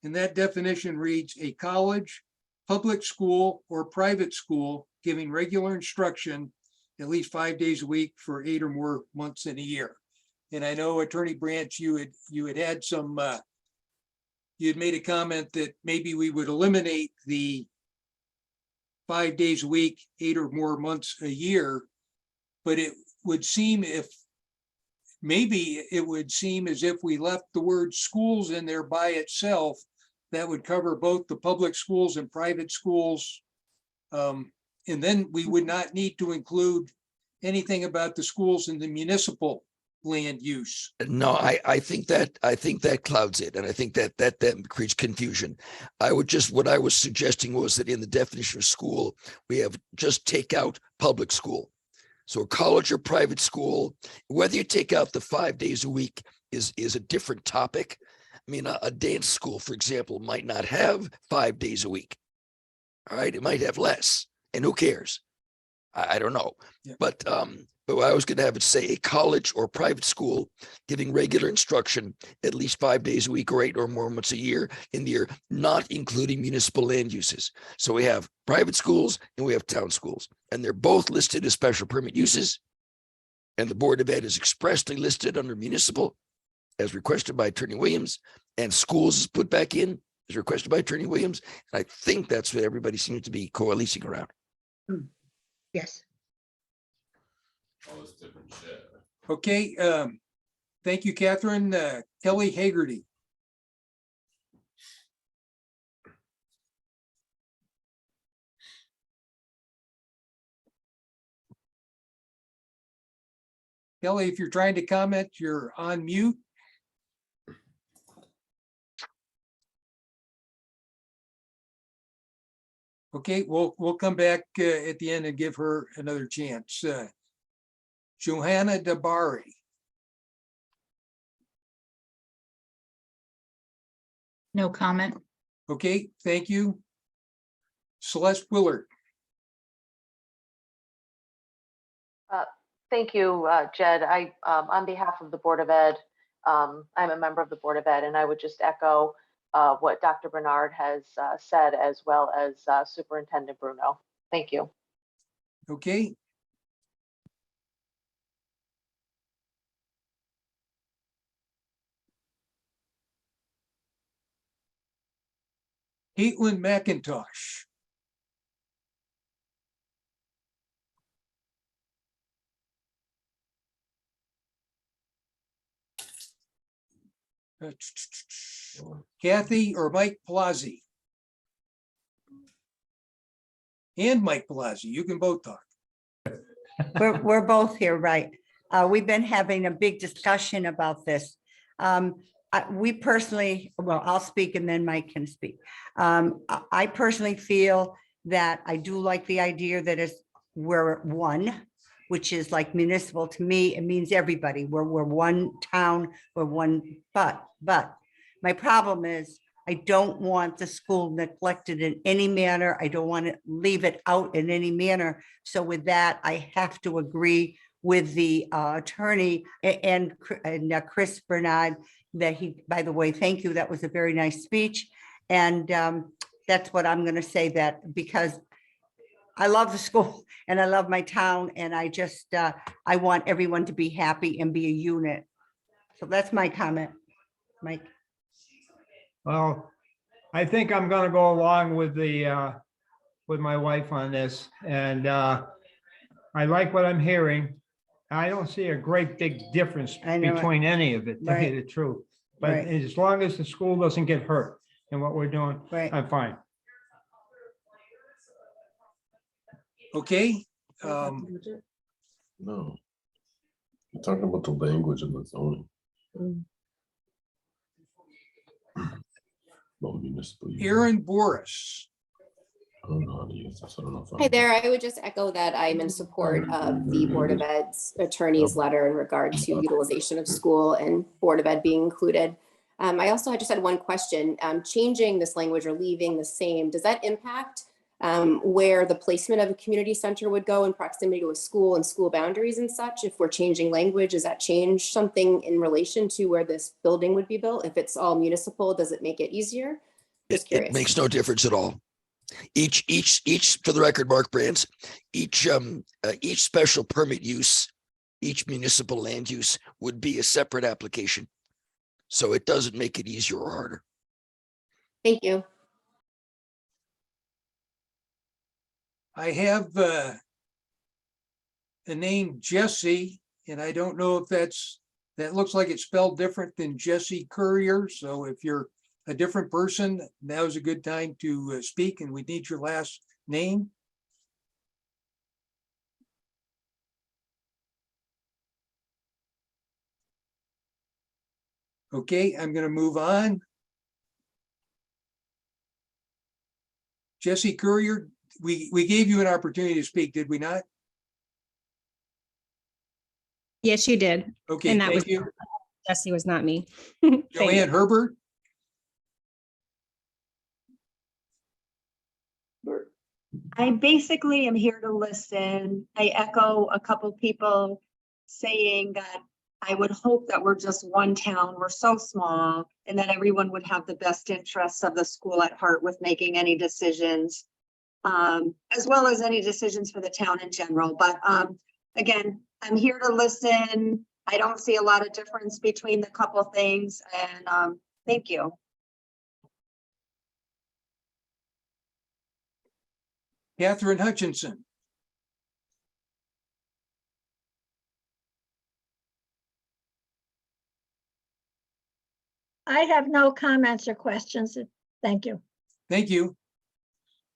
And that definition reads a college, public school or private school giving regular instruction at least 5 days a week for 8 or more months in a year. And I know Attorney Branch, you had some, you had made a comment that maybe we would eliminate the 5 days a week, 8 or more months a year. But it would seem maybe it would seem as if we left the word schools in there by itself, that would cover both the public schools and private schools. And then we would not need to include anything about the schools in the municipal land use. No, I think that clouds it, and I think that creates confusion. What I was suggesting was that in the definition of school, we have just take out public school. So a college or private school, whether you take out the 5 days a week is a different topic. I mean, a dance school, for example, might not have 5 days a week. All right, it might have less, and who cares? I don't know. Yeah. But I was going to have it say a college or private school giving regular instruction at least 5 days a week or 8 or more months a year in the year, not including municipal land uses. So we have private schools and we have town schools, and they're both listed as special permit uses. And the Board of Ed is expressly listed under municipal as requested by Attorney Williams, and schools is put back in as requested by Attorney Williams. And I think that's what everybody seems to be coalescing around. Yes. Okay, thank you, Catherine. Kelly Hagerty. Kelly, if you're trying to comment, you're on mute. Okay, we'll come back at the end and give her another chance. Johanna Dabari. No comment. Okay, thank you. Celeste Willard. Thank you, Jed. On behalf of the Board of Ed, I'm a member of the Board of Ed, and I would just echo what Dr. Bernard has said, as well as Superintendent Bruno. Thank you. Okay. Caitlin McIntosh. Kathy or Mike Palazzi. And Mike Palazzi, you can both talk. We're both here, right? We've been having a big discussion about this. We personally, well, I'll speak and then Mike can speak. I personally feel that I do like the idea that we're one, which is like municipal. To me, it means everybody. We're one town, we're one, but my problem is I don't want the school neglected in any manner. I don't want to leave it out in any manner. So with that, I have to agree with the attorney and Chris Bernard that he, by the way, thank you. That was a very nice speech. And that's what I'm going to say, that because I love the school and I love my town, and I just, I want everyone to be happy and be a unit. So that's my comment, Mike. Well, I think I'm gonna go along with with my wife on this, and I like what I'm hearing. I don't see a great big difference between any of it, to tell you the truth. But as long as the school doesn't get hurt in what we're doing, I'm fine. Okay. No. You're talking about the language in the zoning. No municipal use. Aaron Boris. I don't know how to use this. I don't know if Hi there. I would just echo that I'm in support of the Board of Ed's attorney's letter in regard to utilization of school and Board of Ed being included. I also just had one question. Changing this language or leaving the same, does that impact where the placement of a community center would go in proximity to a school and school boundaries and such? If we're changing language, does that change something in relation to where this building would be built? If it's all municipal, does it make it easier? Just curious. It makes no difference at all. Each, for the record, Mark Brands, each special permit use, each municipal land use would be a separate application. So it doesn't make it easier or harder. Thank you. I have the name Jesse, and I don't know if that looks like it's spelled different than Jesse Courier. So if you're a different person, now's a good time to speak, and we need your last name. Okay, I'm going to move on. Jesse Courier, we gave you an opportunity to speak, did we not? Yes, you did. Okay, And that thank was you. Jesse, was not me. Thank you. Joanne Herbert. I basically am here to listen. I echo a couple people saying that I would hope that we're just one town. We're so small, and that everyone would have the best interests of the school at heart with making any decisions, as well as any decisions for the town in general. But again, I'm here to listen. I don't see a lot of difference between the couple things, and thank you. Catherine Hutchinson. I have no comments or questions. Thank you. Thank you.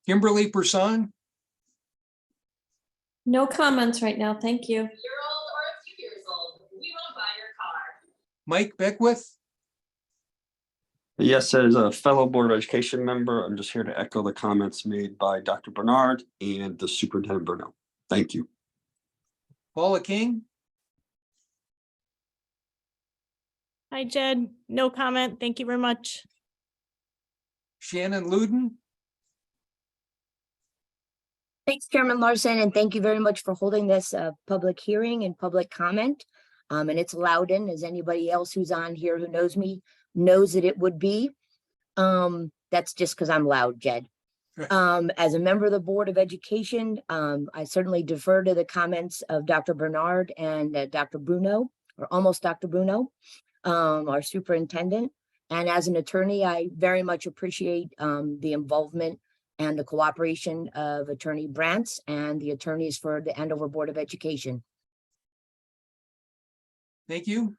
Kimberly Person. No comments right now. Thank you. Mike Beckwith. Yes, as a fellow Board of Education member, I'm just here to echo the comments made by Dr. Bernard and the Superintendent Bruno. Thank you. Paula King. Hi, Jed. No comment. Thank you very much. Shannon Luden. Thanks, Chairman Larson, and thank you very much for holding this public hearing and public comment. And it's Loudon, as anybody else who's on here who knows me knows that it would be. That's just because I'm loud, Jed. As a member of the Board of Education, I certainly defer to the comments of Dr. Bernard and Dr. Bruno, or almost Dr. Bruno, our superintendent. And as an attorney, I very much appreciate the involvement and the cooperation of Attorney Brantz and the attorneys for the Andover Board of Education. Thank you.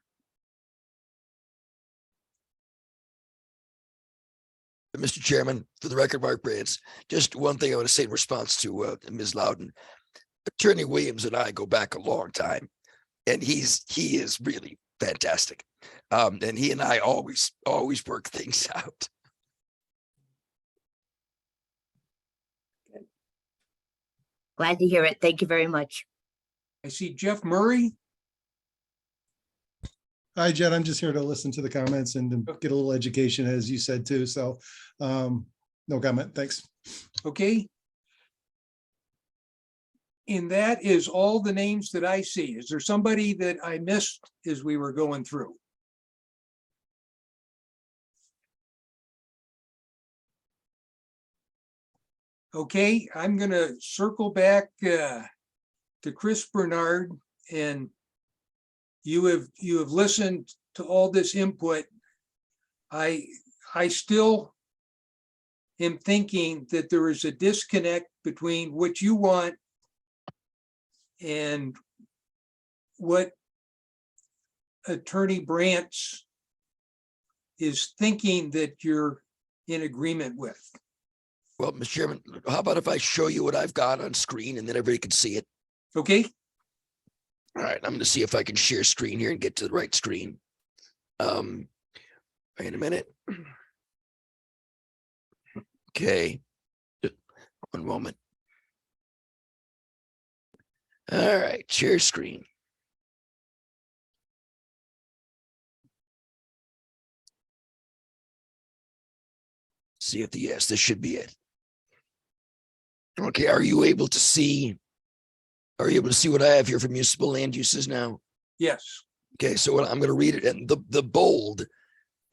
Mr. Chairman, for the record, Mark Brantz, just one thing I want to say in response to Ms. Loudon. Attorney Williams and I go back a long time, and he is really fantastic. And he and I always work things out. Glad to hear it. Thank you very much. I see Jeff Murray. Hi, Jed. I'm just here to listen to the comments and to get a little education, as you said too. So no comment. Thanks. Okay. And that is all the names that I see. Is there somebody that I missed as we were going through? Okay, I'm gonna circle back to Chris Bernard, and you have listened to all this input. I still am thinking that there is a disconnect between what you want and what Attorney Brantz is thinking that you're in agreement with. Well, Mr. Chairman, how about if I show you what I've got on screen and then everybody can see it? Okay. All right, I'm going to see if I can share screen here and get to the right screen. Wait a minute. Okay. One moment. All right, share screen. See if yes, this should be it. Okay, are you able to see what I have here for municipal land uses now? Yes. Okay, so I'm going to read it, and the bold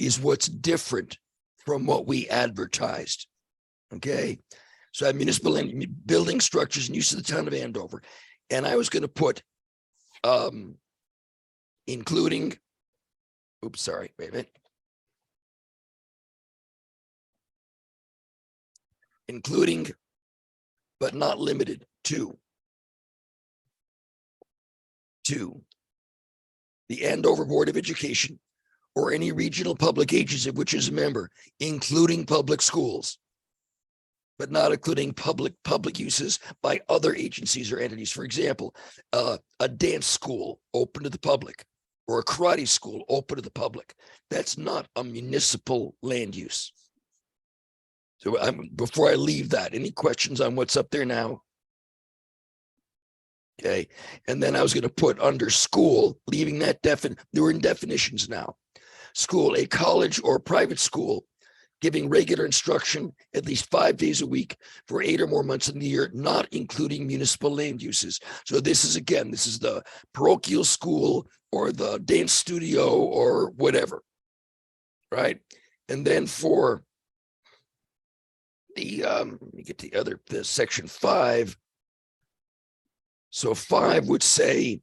is what's different from what we advertised. Okay, so I have municipal land, building structures and use of the town of Andover, and I was going to put including, oops, sorry, wait a minute. Including, but not limited to the Andover Board of Education or any regional public agency of which is a member, including public schools, but not including public uses by other agencies or entities. For example, a dance school open to the public or a karate school open to the public. That's not a municipal land use. So before I leave that, any questions on what's up there now? Okay, and then I was going to put under school, leaving that we're in definitions now. School, a college or private school giving regular instruction at least 5 days a week for 8 or more months in the year, not including municipal land uses. So this is the parochial school or the dance studio or whatever, right? And then for the let me get the section 5. So 5 would say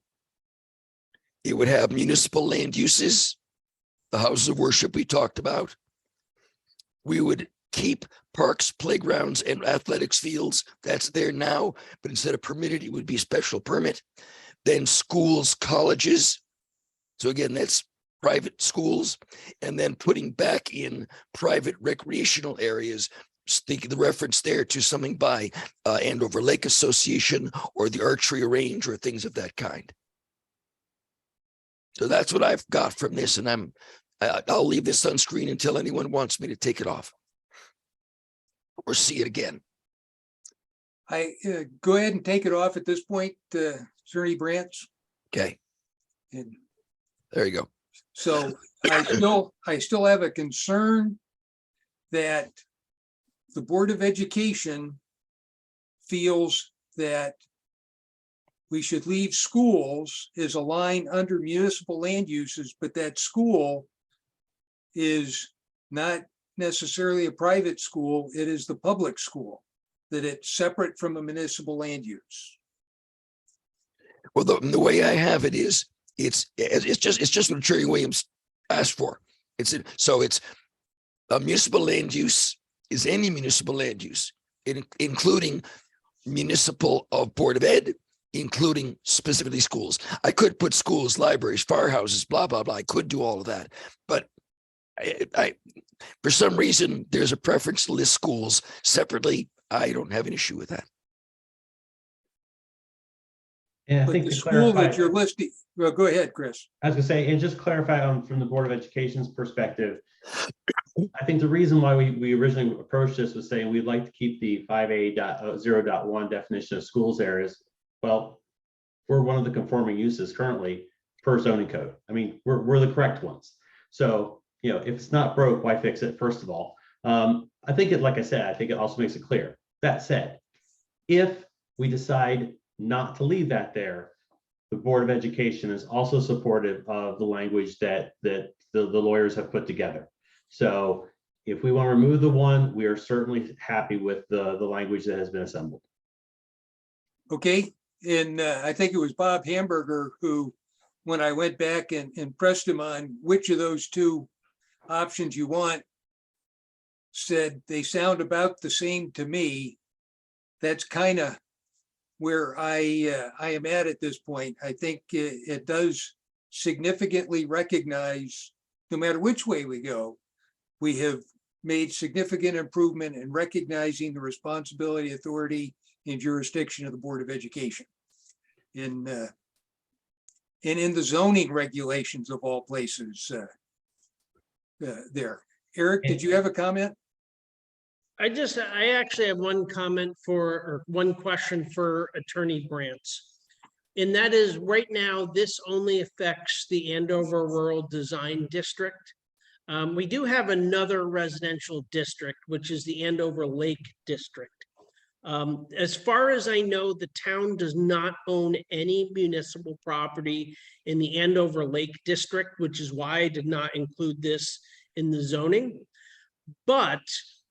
it would have municipal land uses, the houses of worship we talked about. We would keep parks, playgrounds, and athletics fields. That's there now, but instead of permitted, it would be special permit. Then schools, colleges. So again, that's private schools, and then putting back in private recreational areas. Think the reference there to something by Andover Lake Association or the Archery Range or things of that kind. So that's what I've got from this, and I'll leave this on screen until anyone wants me to take it off or see it again. I go ahead and take it off at this point, Attorney Brantz. Okay. And there you go. So I still have a concern that the Board of Education feels that we should leave schools as a line under municipal land uses, but that school is not necessarily a private school. It is the public school, that it's separate from a municipal land use. Well, the way I have it is it's just what Attorney Williams asked for. So it's a municipal land use is any municipal land use, including municipal of Board of Ed, including specifically schools. I could put schools, libraries, firehouses, blah, blah, blah. I could do all of that. But I for some reason, there's a preference to list schools separately. I don't have an issue with that. And I But think the to school clarify, that you're listing, well, go ahead, Chris. I was gonna say, and just clarify from the Board of Education's perspective, I think the reason why we originally approached this was saying we'd like to keep the 5A.0.1 definition of schools areas. Well, we're one of the conforming uses currently per zoning code. I mean, we're the correct ones. So, you know, if it's not broke, why fix it, first of all? I think it, like I said, I think it also makes it clear. That said, if we decide not to leave that there, the Board of Education is also supportive of the language that the lawyers have put together. So if we want to remove the one, we are certainly happy with the language that has been assembled. Okay, and I think it was Bob Hamburger who, when I went back and pressed him on which of those two options you want, said they sound about the same to me. That's kind of where I am at this point. I think it does significantly recognize, no matter which way we go, we have made significant improvement in recognizing the responsibility, authority, and jurisdiction of the Board of Education. And in the zoning regulations of all places there. Eric, did you have a comment? I actually have one comment or one question for Attorney Brantz. And that is, right now, this only affects the Andover Rural Design District. We do have another residential district, which is the Andover Lake District. As far as I know, the town does not own any municipal property in the Andover Lake District, which is why I did not include this in the zoning. But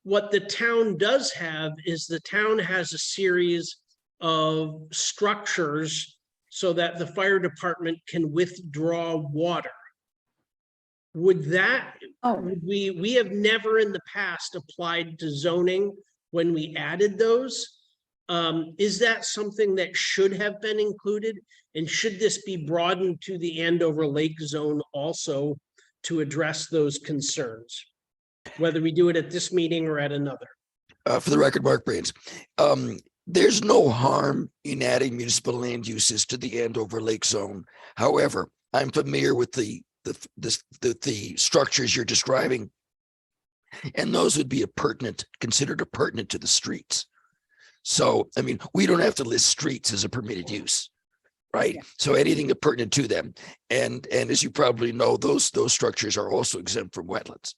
what the town does have is the town has a series of structures so that the fire department can withdraw water. Would that, we have never in the past applied to zoning when we added those. Is that something that should have been included? And should this be broadened to the Andover Lake Zone also to address those concerns? Whether we do it at this meeting or at another. For the record, Mark Brantz, there's no harm in adding municipal land uses to the Andover Lake Zone. However, I'm familiar with the structures you're describing, and those would be considered pertinent to the streets. So, I mean, we don't have to list streets as a permitted use, right? Yeah. So anything pertinent to them, and as you probably know, those structures are also exempt from wetlands.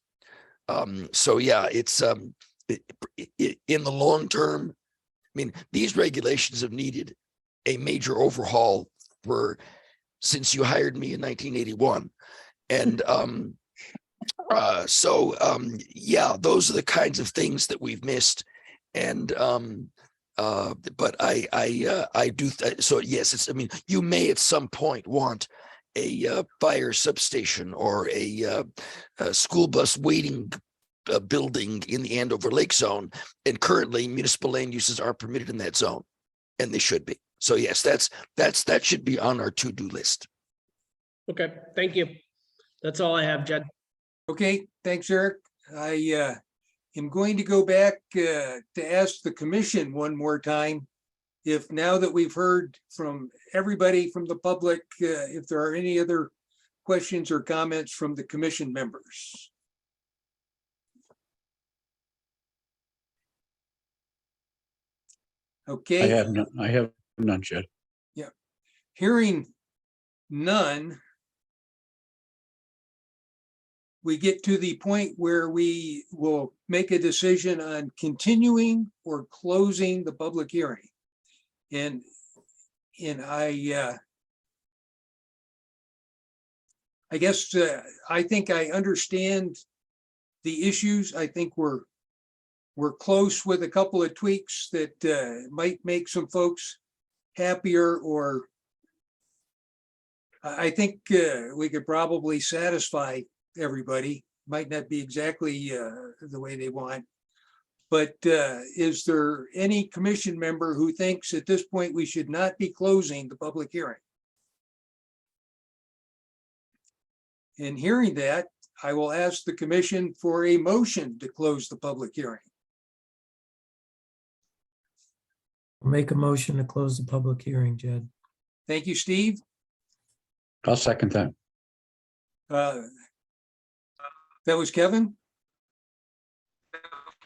So yeah, it's in the long term. I mean, these regulations have needed a major overhaul since you hired me in 1981, and yeah, those are the kinds of things that we've missed, and but I do so yes, it's, I mean, you may at some point want a fire substation or a school bus waiting building in the Andover Lake Zone, and currently municipal land uses aren't permitted in that zone, and they should be. So yes, that should be on our to-do list. Okay, thank you. That's all I have, Jed. Okay, thanks, Eric. I am going to go back to ask the commission one more time, if now that we've heard from everybody from the public, if there are any other questions or comments from the commission members. Okay. I have none, Jed. Yeah. Hearing none, we get to the point where we will make a decision on continuing or closing the public hearing. And I guess I think I understand the issues. I think we're close with a couple of tweaks that might make some folks happier, or I think we could probably satisfy everybody, might not be exactly the way they want. But is there any commission member who thinks at this point we should not be closing the public hearing? In hearing that, I will ask the commission for a motion to close the public hearing. Make a motion to close the public hearing, Jed. Thank you, Steve. I'll second that. That was Kevin?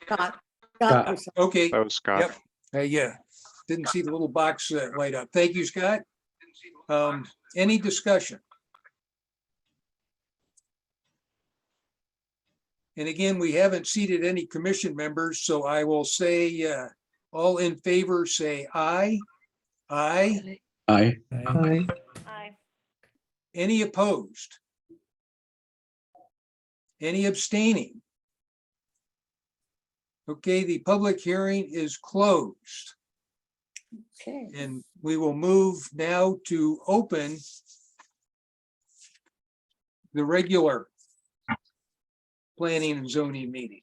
Scott. Scott. I'm sorry. Okay. That was Scott. Yep. Yeah, didn't see the little box light up. Thank you, Scott. Any discussion? And again, we haven't seated any commission members, so I will say, all in favor, say aye. Aye. Aye. Aye. Any opposed? Any abstaining? Okay, the public hearing is closed. Okay. And we will move now to open the regular planning and zoning meeting.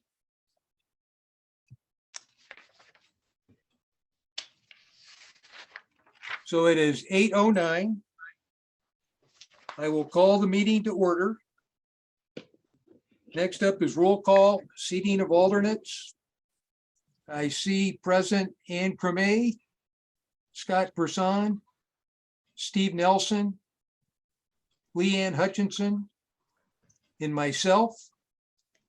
So it is 8:09. I will call the meeting to order. Next up is roll call, seating of alternates. I see present Ann Cremay, Scott Person, Steve Nelson, Leanne Hutchinson, and myself.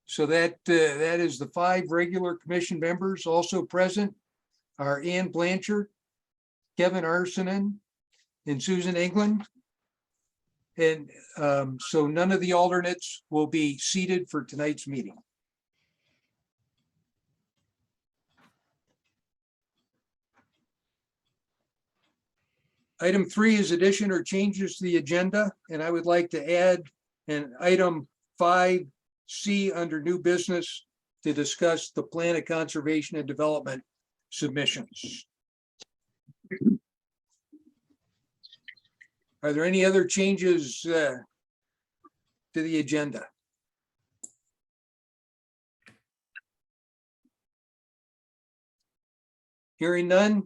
So that is the 5 regular commission members. Also present are Ann Blanchard, Kevin Arsenin, and Susan England. And so none of the alternates will be seated for tonight's meeting. Item 3 is addition or changes to the agenda, and I would like to add an item 5C under new business to discuss the plan of conservation and development submissions. Are there any other changes to the agenda? Hearing none,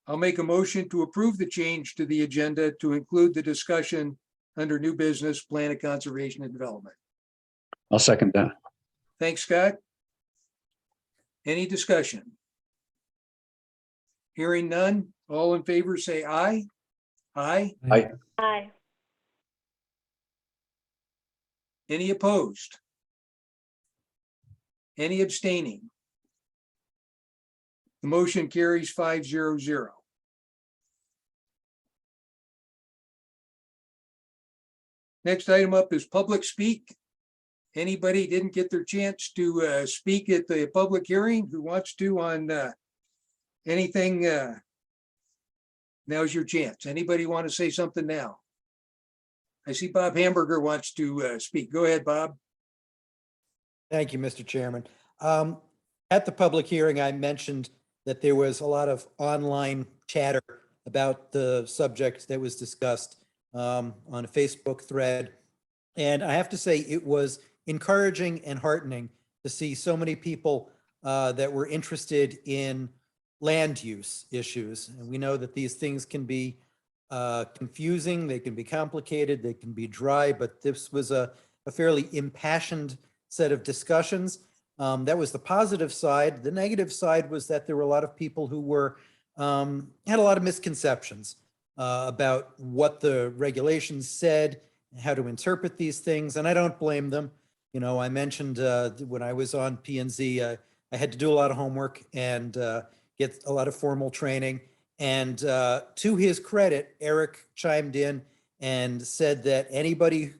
I'll make a motion to approve the change to the agenda to include the discussion under new business plan of conservation and development. I'll second that. Thanks, Scott. Any discussion? Hearing none, all in favor say aye. Aye. Aye. Aye. Any opposed? Any abstaining? The motion carries 5-0-0. Next item up is public speak. Anybody didn't get their chance to speak at the public hearing who wants to on anything, now's your chance. Anybody want to say something now? I see Bob Hamburger wants to speak. Go ahead, Bob. Thank you, Mr. Chairman. At the public hearing, I mentioned that there was a lot of online chatter about the subject that was discussed on a Facebook thread. And I have to say, it was encouraging and heartening to see so many people that were interested in land use issues. And we know that these things can be confusing, they can be complicated, they can be dry, but this was a fairly impassioned set of discussions. That was the positive side. The negative side was that there were a lot of people who were had a lot of misconceptions about what the regulations said, how to interpret these things, and I don't blame them. You know, I mentioned when I was on P&Z, I had to do a lot of homework and get a lot of formal training. And to his credit, Eric chimed in and said that anybody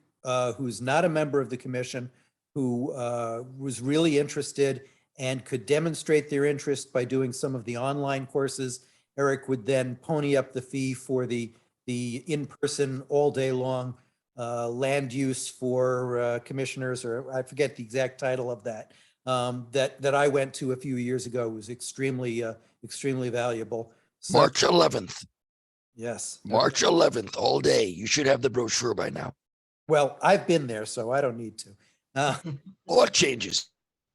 who's not a member of the commission who was really interested and could demonstrate their interest by doing some of the online courses, Eric would then pony up the fee for the in-person all day long land use for commissioners, or I forget the exact title of that, that I went to a few years ago. It was extremely valuable. So, March 11th. yes. March 11th, all day. You should have the brochure by now. Well, I've been there, so I don't need to. What changes?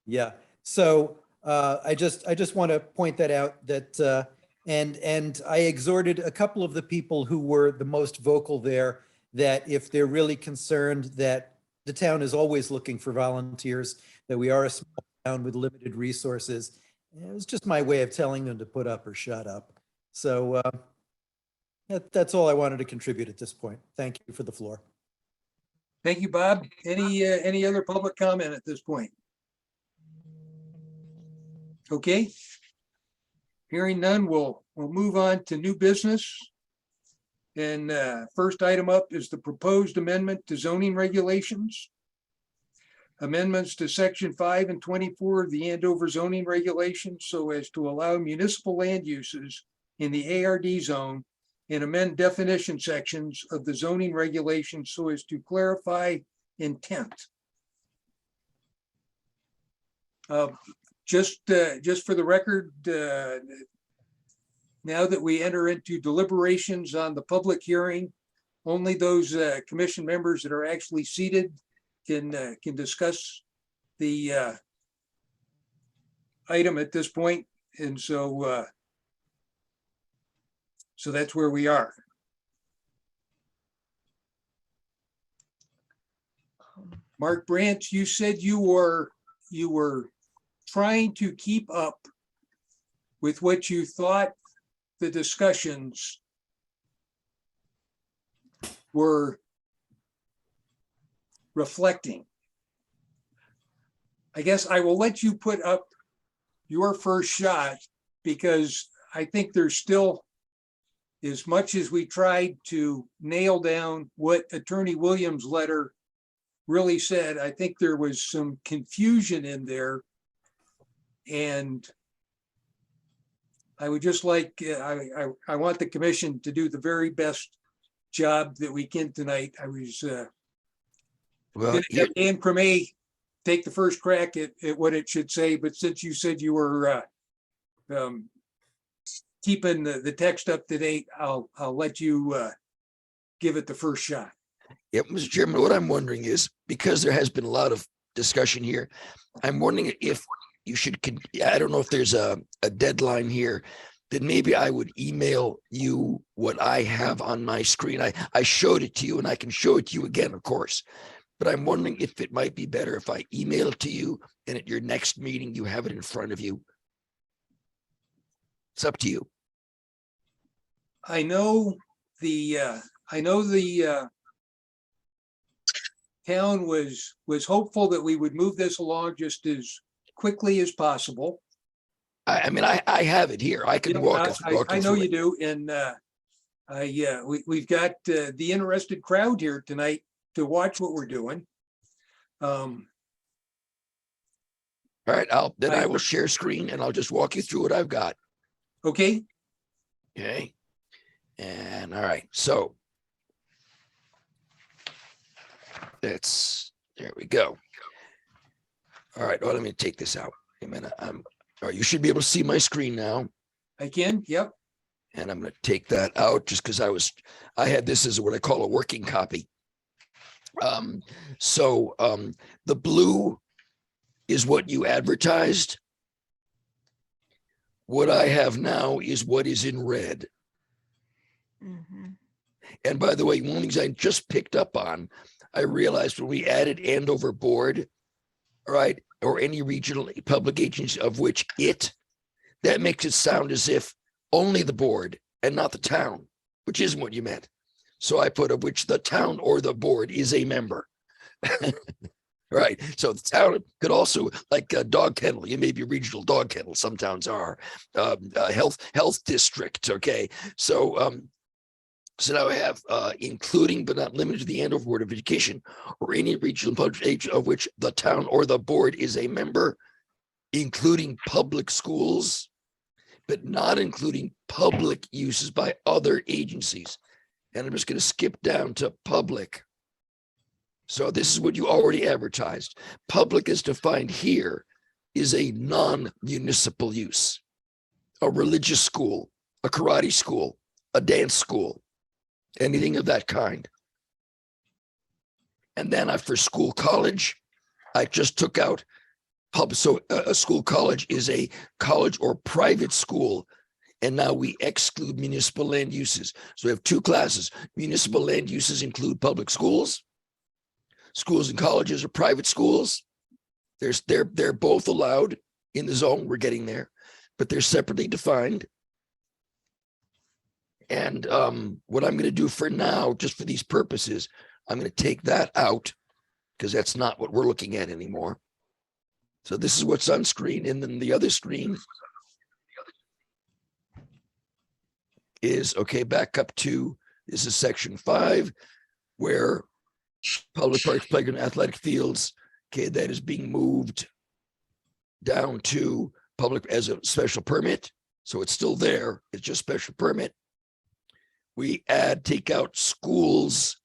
Yeah, so I just want to point that out that, and I exhorted a couple of the people who were the most vocal there that if they're really concerned that the town is always looking for volunteers, that we are a small town with limited resources. It was just my way of telling them to put up or shut up. So that's all I wanted to contribute at this point. Thank you for the floor. Thank you, Bob. Any other public comment at this point? Okay. Hearing none, we'll move on to new business. And first item up is the proposed amendment to zoning regulations. Amendments to section 5 and 24 of the Andover zoning regulations so as to allow municipal land uses in the ARD zone and amend definition sections of the zoning regulations so as to clarify intent. Just for the record, now that we enter into deliberations on the public hearing, only those commission members that are actually seated can discuss the item at this point. And so that's where we are. Mark Branch, you said you were trying to keep up with what you thought the discussions were reflecting. I guess I will let you put up your first shot because I think there's still, as much as we tried to nail down what Attorney Williams' letter really said, I think there was some confusion in there. And I would just like, I want the commission to do the very best job that we can tonight. I was Well, Dan Cremay take the first crack at what it should say, but since you said you were keeping the text up to date, I'll let you give it the first shot. yeah, Mr. Chairman, what I'm wondering is, because there has been a lot of discussion here, I'm wondering if you should, I don't know if there's a deadline here, that maybe I would email you what I have on my screen. I showed it to you and I can show it to you again, of course. But I'm wondering if it might be better if I email it to you and at your next meeting, you have it in front of you. It's up to you. I know the town was hopeful that we would move this along just as quickly as possible. I mean, I have it here. I can walk us. I know you do. And we've got the interested crowd here tonight to watch what we're doing. All right, I will share screen and I'll just walk you through what I've got. Okay. Okay. And all right, so there we go. All right, well, let me take this out. A minute. All right, you should be able to see my screen now. I can, yep. And I'm going to take that out just because I had this as what I call a working copy. The blue is what you advertised. What I have now is what is in red. And by the way, one of the things I just picked up on, I realized when we added Andover Board, all right, or any regional public agency of which that makes it sound as if only the board and not the town, which isn't what you meant. So I put of which the town or the board is a member. Right. So the town could also, like a dog kennel, you may be a regional dog kennel. Some towns are health district. Okay. So now I have including but not limited to the Andover Board of Education or any regional public agency of which the town or the board is a member, including public schools, but not including public uses by other agencies. And I'm just going to skip down to public. So this is what you already advertised. Public is defined here is a non-municipal use, a religious school, a karate school, a dance school, anything of that kind. And then for school college, I just took out pub. So a school college is a college or private school. And now we exclude municipal land uses. So we have two classes. Municipal land uses include public schools. Schools and colleges are private schools. They're both allowed in the zone. We're getting there, but they're separately defined. And what I'm going to do for now, just for these purposes, I'm going to take that out because that's not what we're looking at anymore. So this is what's on screen. And then the other screen is, okay, back up to, this is section 5, where public parks, playground, athletic fields, okay, that is being moved down to public as a special permit. So it's still there. It's just special permit. We take out schools,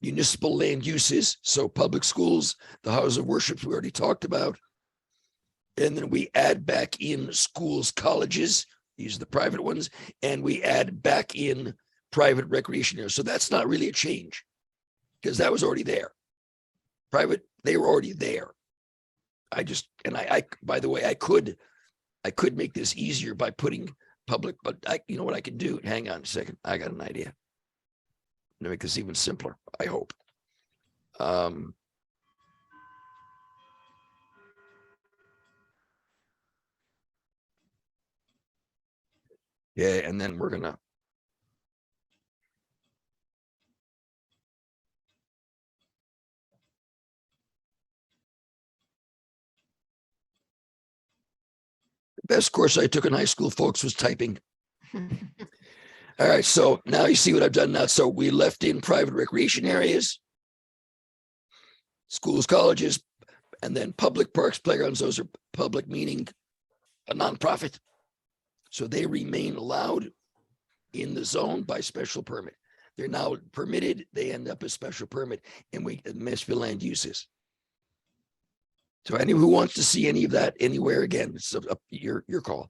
municipal land uses. So public schools, the house of worship we already talked about. And then we add back in schools, colleges, these are the private ones, and we add back in private recreation areas. So that's not really a change because that was already there. Private, they were already there. I by the way, I could make this easier by putting public, but you know what I can do? Hang on a second. I got an idea. I'm gonna make this even simpler, I hope. Yeah, and then we're gonna. The best course I took in high school, folks, was typing. All right, so now you see what I've done now. So we left in private recreation areas, schools, colleges, and then public parks, playgrounds. Those are public, meaning a nonprofit. So they remain allowed in the zone by special permit. They're now permitted. They end up as special permit, and we municipal land uses. So anyone who wants to see any of that anywhere again, it's up your call.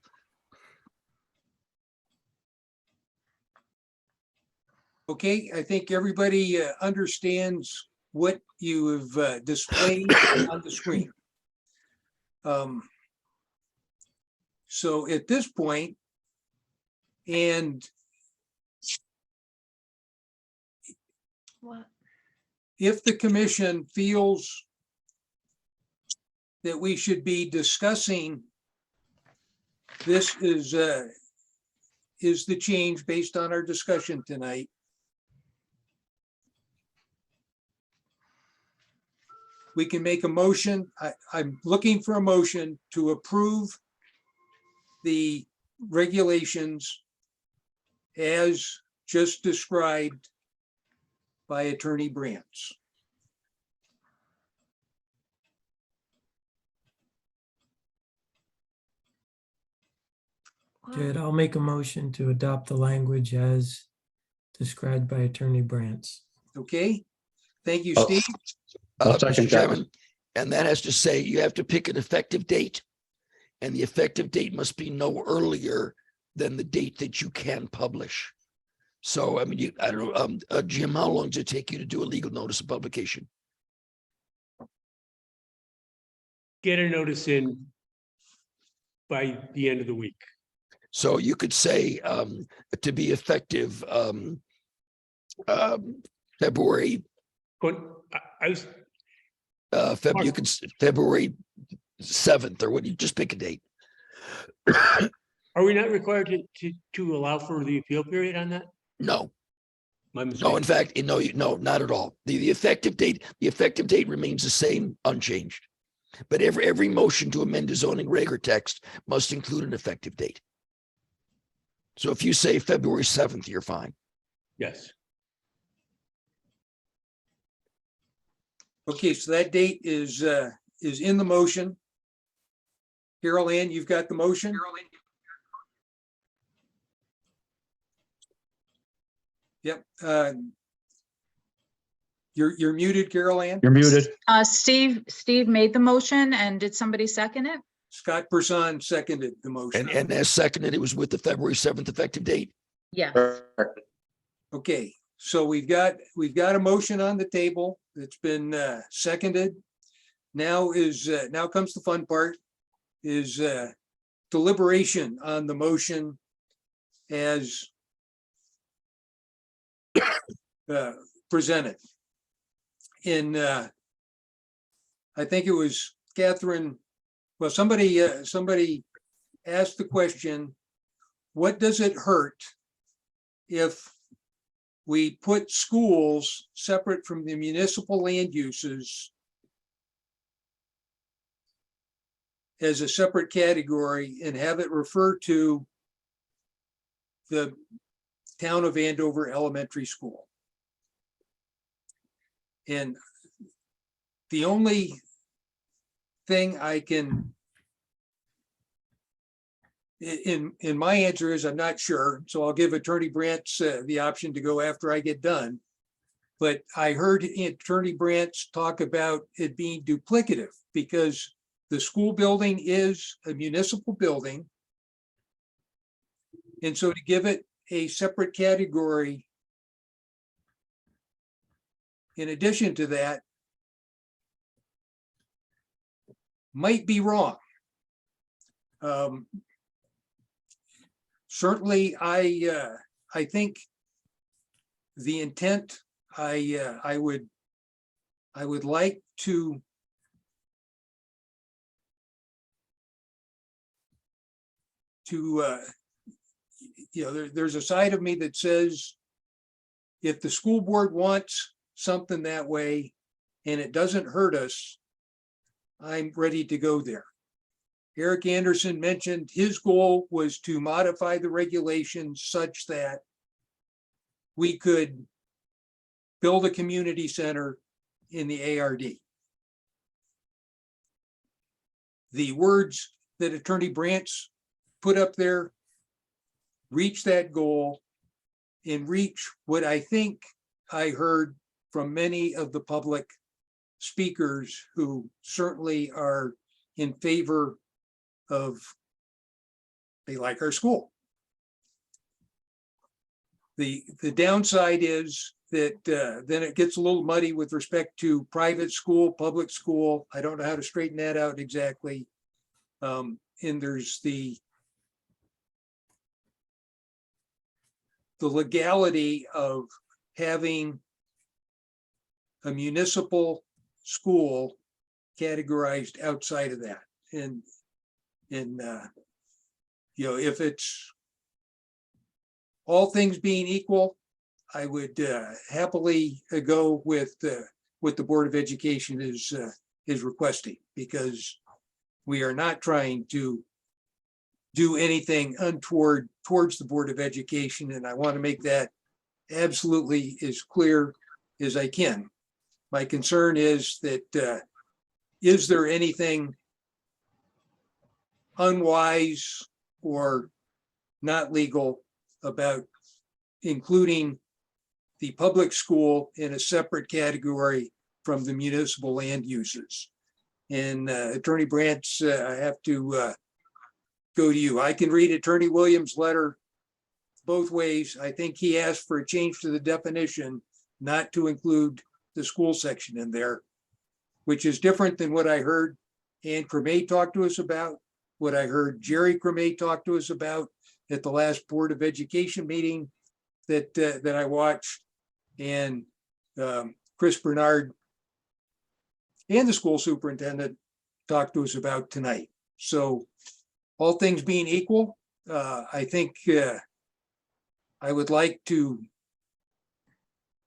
Okay, I think everybody understands what you have displayed on the screen. So at this point, and if the commission feels that we should be discussing this is the change based on our discussion tonight. We can make a motion. I'm looking for a motion to approve the regulations as just described by Attorney Brantz. Jed, I'll make a motion to adopt the language as described by Attorney Brantz. Okay, thank you, Oh. Steve. I'll second Mr. that. Chairman, and that has to say you have to pick an effective date, and the effective date must be no earlier than the date that you can publish. So, I mean, I don't know, Jim, how long does it take you to do a legal notice of publication? Get a notice in by the end of the week. So you could say to be effective February. I was You can February 7th, or what? You just pick a date. Are we not required to allow for the appeal period on that? No. My mistake. No, in fact, no, not at all. The effective date remains the same, unchanged. But every motion to amend a zoning reg or text must include an effective date. So if you say February 7th, you're fine. Yes. Okay, so that date is in the motion. Carol Ann, you've got the motion? Yep. You're muted, Carol Ann. You're muted. Steve made the motion, and did somebody second it? Scott Person seconded the motion. And as seconded, it was with the February 7th effective date. Yeah. Okay, so we've got a motion on the table that's been seconded. now comes the fun part, is deliberation on the motion as presented. In, I think it was Catherine, well, somebody asked the question, what does it hurt if we put schools separate from the municipal land uses as a separate category and have it refer to the Town of Andover Elementary School? And the only thing I can, in my answer is I'm not sure, so I'll give Attorney Brandt the option to go after I get done. But I heard Attorney Brandt talk about it being duplicative because the school building is a municipal building. And so to give it a separate category in addition to that might be wrong. Certainly, I think the intent, I would like to there's a side of me that says if the school board wants something that way and it doesn't hurt us, I'm ready to go there. Eric Anderson mentioned his goal was to modify the regulations such that we could build a community center in the ARD. The words that Attorney Brandt put up there reach that goal and reach what I think I heard from many of the public speakers who certainly are in favor of, they like our school. The downside is that then it gets a little muddy with respect to private school, public school. I don't know how to straighten that out exactly. And there's the legality of having a municipal school categorized outside of that. And if it's all things being equal, I would happily go with what the Board of Education is requesting, because we are not trying to do anything untoward towards the Board of Education, and I want to make that absolutely as clear as I can. My concern is that is there anything unwise or not legal about including the public school in a separate category from the municipal land uses? And Attorney Brandt, I have to go to you. I can read Attorney Williams' letter both ways. I think he asked for a change to the definition not to include the school section in there, which is different than what I heard Ann Cremay talk to us about, what I heard Jerry Cremay talk to us about at the last Board of Education meeting that I watched, and Chris Bernard and the school superintendent talked to us about tonight. So all things being equal, I think I would like to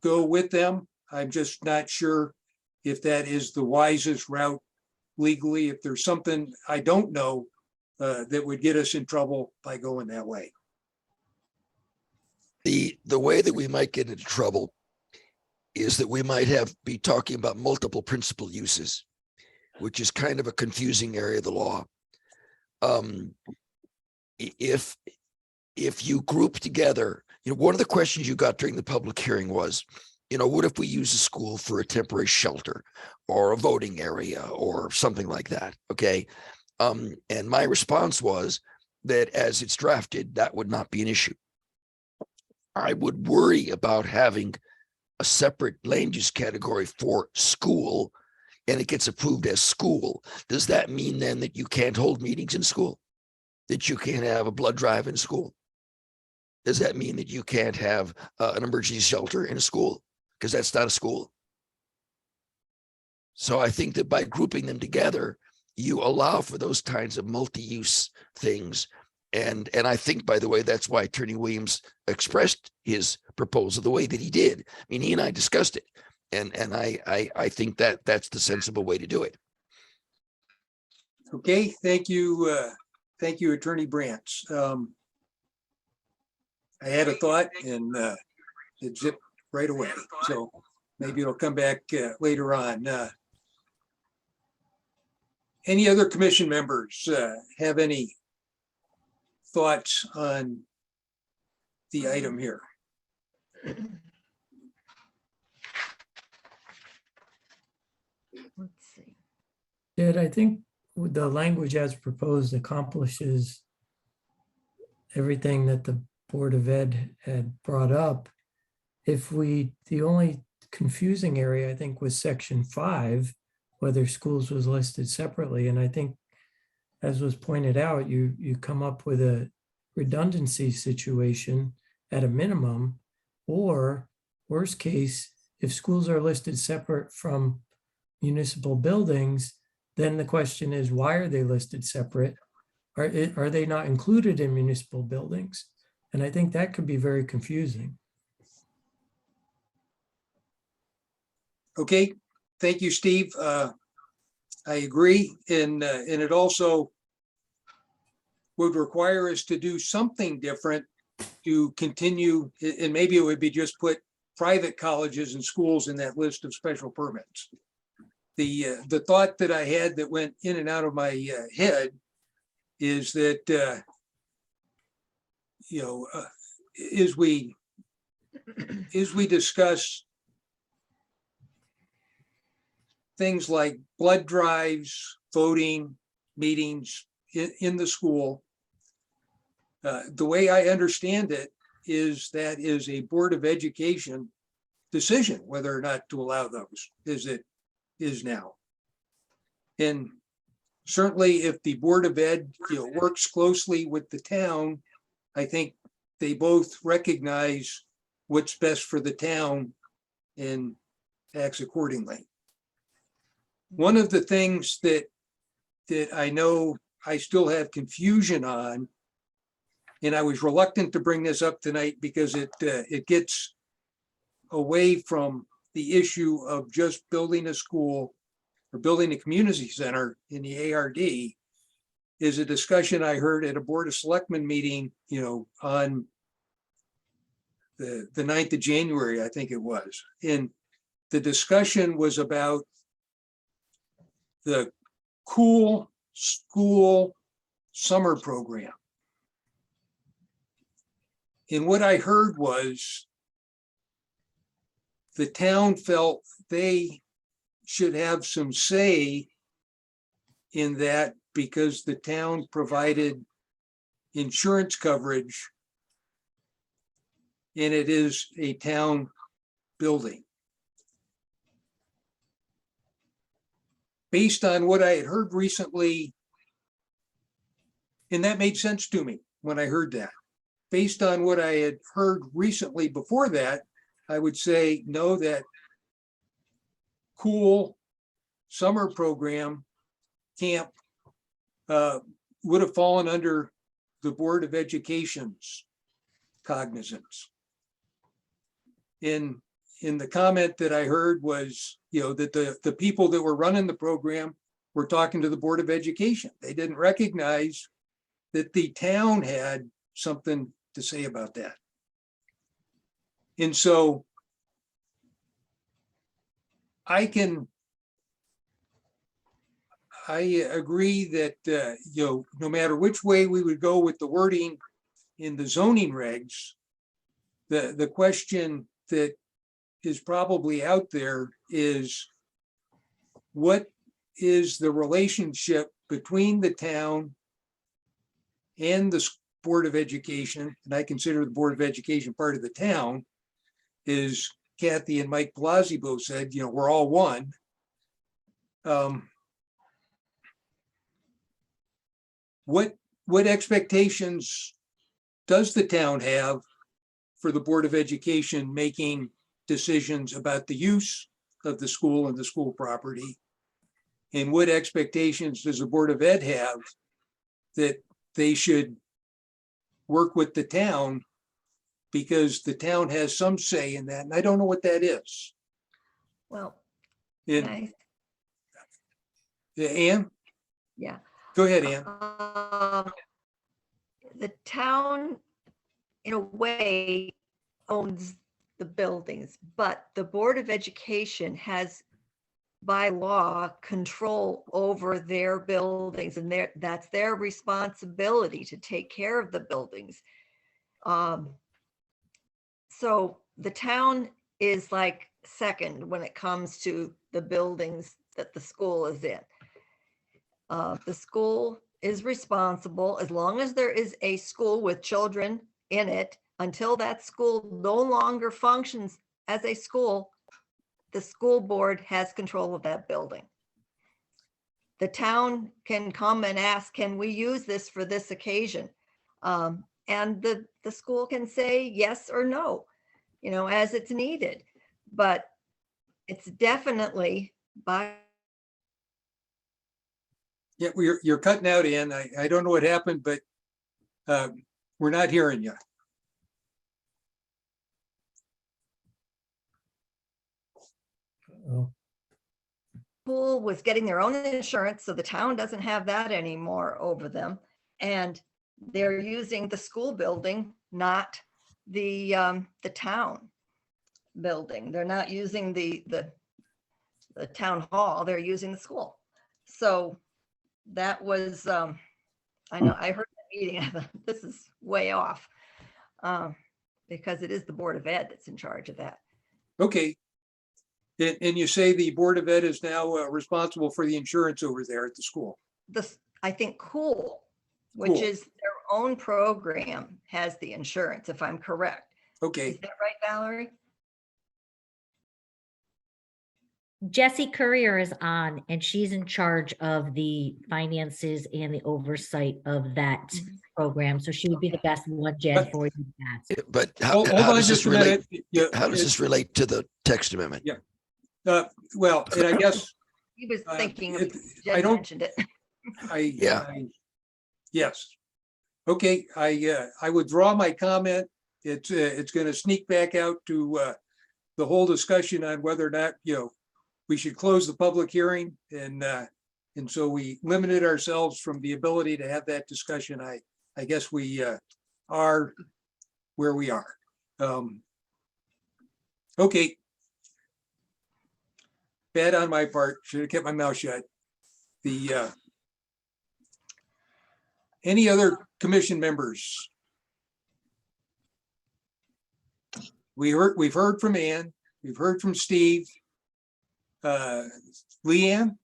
go with them. I'm just not sure if that is the wisest route legally, if there's something I don't know that would get us in trouble by going that way. The way that we might get into trouble is that we might be talking about multiple principal uses, which is kind of a confusing area of the law. If you group together, one of the questions you got during the public hearing was, what if we use a school for a temporary shelter or a voting area or something like that? Okay. And my response was that as it's drafted, that would not be an issue. I would worry about having a separate land use category for school and it gets approved as school, does that mean then that you can't hold meetings in school? That you can't have a blood drive in school? Does that mean that you can't have an emergency shelter in a school? Because that's not a school. So I think that by grouping them together, you allow for those kinds of multi-use things. And I think, by the way, that's why Attorney Williams expressed his proposal the way that he did. I mean, he and I discussed it. And I think that that's the sensible way to do it. Okay, thank you. Thank you, Attorney Branch. I had a thought and it zipped right away. So maybe it'll come back later on. Any other commission members have any thoughts on the item here? Let's see. Ed, I think the language as proposed accomplishes everything that the Board of Ed had brought up. The only confusing area, I think, was section 5, whether schools was listed separately. And I think, as was pointed out, you come up with a redundancy situation at a minimum, or worst case, if schools are listed separate from municipal buildings, then the question is, why are they listed separate? Are they not included in municipal buildings? And I think that could be very confusing. Okay, thank you, Steve. I agree. And it also would require us to do something different to continue, and maybe it would be just put private colleges and schools in that list of special permits. The thought that I had that went in and out of my head is that, as we discuss things like blood drives, voting, meetings in the school, the way I understand it is that is a Board of Education decision whether or not to allow those, as it is now. And certainly if the Board of Ed works closely with the town, I think they both recognize what's best for the town and acts accordingly. One of the things that I know I still have confusion on, and I was reluctant to bring this up tonight because it gets away from the issue of just building a school or building a community center in the ARD, is a discussion I heard at a Board of Selectmen meeting, on the 9th of January, I think it was. And the discussion was about the Cool School Summer Program. And what I heard was the town felt they should have some say in that because the town provided insurance coverage and it is a town building. Based on what I had heard recently, and that made sense to me when I heard that. Based on what I had heard recently before that, I would say no, that Cool Summer Program camp would have fallen under the Board of Education's cognizance. In the comment that I heard was, that the people that were running the program were talking to the Board of Education. They didn't recognize that the town had something to say about that. And so I agree that, no matter which way we would go with the wording in the zoning regs, the question that is probably out there is, what is the relationship between the town and the Board of Education? And I consider the Board of Education part of the town. Is Kathy and Mike Blasey both said, we're all one. What expectations does the town have for the Board of Education making decisions about the use of the school and the school property? And what expectations does the Board of Ed have that they should work with the town, because the town has some say in that, and I don't know what that is. Well, And I- Ann, yeah. go ahead, Ann. The town, in a way, owns the buildings, but the Board of Education has by law control over their buildings, and that's their responsibility to take care of the buildings. So the town is like second when it comes to the buildings that the school is in. The school is responsible, as long as there is a school with children in it, until that school no longer functions as a school, the school board has control of that building. The town can come and ask, can we use this for this occasion? And the school can say yes or no, as it's needed. But it's definitely by. Yeah, you're cutting out, Ann. I don't know what happened, but we're not hearing you. Oh, School was getting their own insurance, so the town doesn't have that anymore over them. And they're using the school building, not the town building. They're not using the town hall, they're using the school. So that was, I know, I heard the meeting, I thought, this is way off. Because it is the Board of Ed that's in charge of that. Okay. And you say the Board of Ed is now responsible for the insurance over there at the school. I think COOL, which Cool. is their own program, has the insurance, if I'm correct. Okay. Is that right, Valerie? Jessie Courier is on, and she's in charge of the finances and the oversight of that program. So she would be the best one, Jen, for you to ask. But Hold on does just this a relate? minute. Yeah, How does this relate to the text amendment? Yeah. Well, and I guess He was thinking, of I Jen don't- mentioned it. Yes. Okay, I withdraw my comment. It's going to sneak back out to the whole discussion on whether or not, we should close the public hearing, and so we limited ourselves from the ability to have that discussion. I guess we are where we are. Okay. Bad on my part. Should have kept my mouth shut. Any other commission members? We've heard from Ann. We've heard from Steve. Leanne?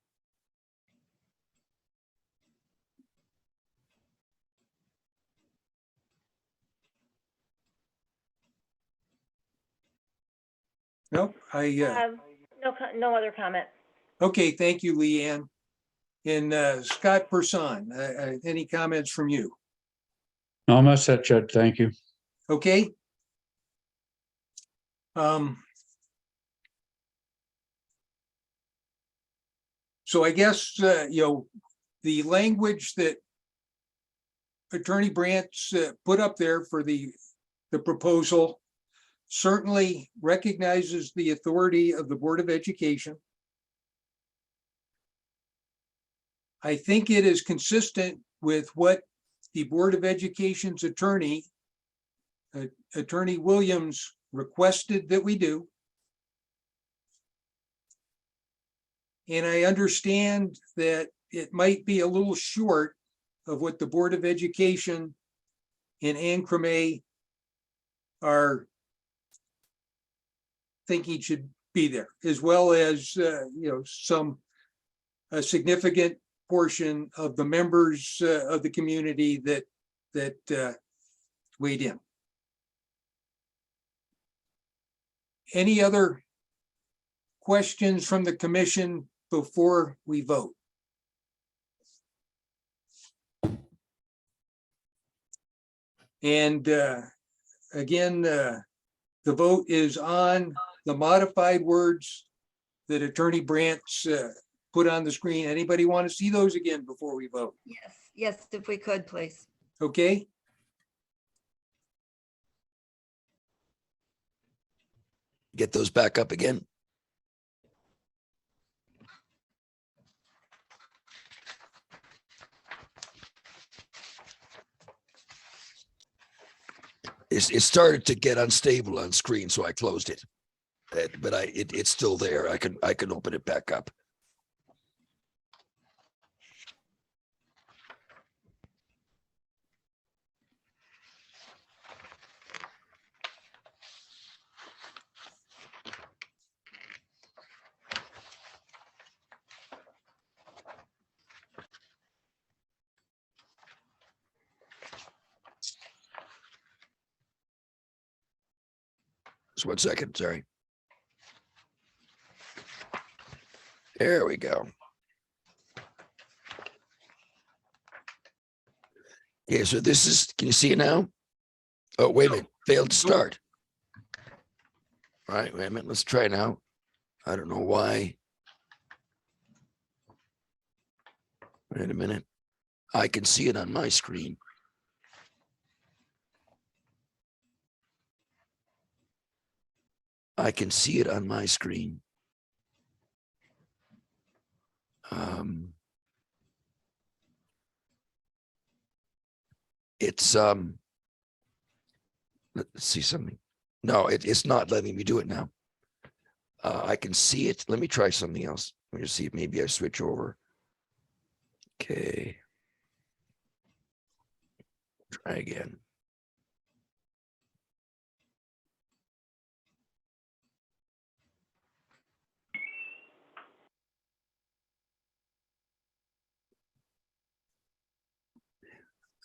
Nope, No other comment. okay, thank you, Leanne. And Scott Person, any comments from you? No, I'm all set, Judd. Thank you. Okay. So I guess, the language that Attorney Brant's put up there for the proposal certainly recognizes the authority of the Board of Education. I think it is consistent with what the Board of Education's attorney, Attorney Williams, requested that we do. And I understand that it might be a little short of what the Board of Education and Ann Cremay are thinking should be there, as well as, a significant portion of the members of the community that weighed in. Any other questions from the commission before we vote? And again, the vote is on the modified words that Attorney Brant's put on the screen. Anybody want to see those again before we vote? Yes, yes, if we could, please. Okay? Get those back up again. It started to get unstable on screen, so I closed it. But it's still there. I can open it back up. Just 1 second, sorry. There we go. Okay, so this is, can you see it now? Oh, wait a minute, failed to start. All right, wait a minute, let's try now. I don't know why. Wait a minute. I can see it on my screen. I can see it on my screen. It's let's see something. No, it's not letting me do it now. I can see it. Let me try something else. Let me just see if maybe I switch over. Okay. Try again.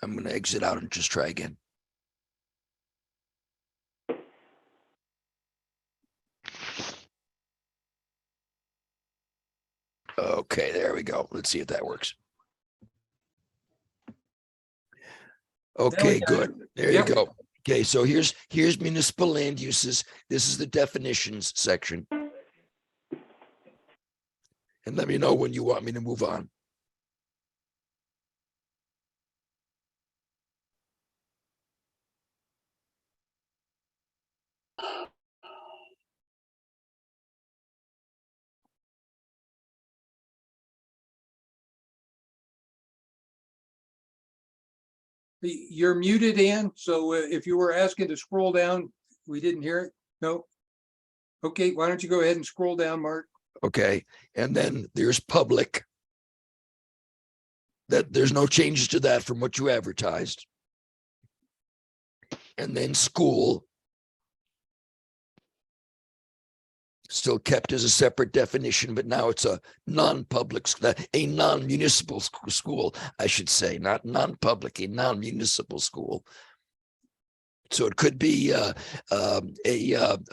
I'm going to exit out and just try again. Okay, there we go. Let's see if that works. Okay, good. There you go. Okay, so here's municipal land uses. This is the definitions section. And let me know when you want me to move on. You're muted, Ann. So if you were asking to scroll down, we didn't hear it. No. Okay, why don't you go ahead and scroll down, Mark? Okay, and then there's public. That there's no changes to that from what you advertised. And then school. Still kept as a separate definition, but now it's a non-public, a non-municipal school, I should say, not non-public, a non-municipal school. So it could be a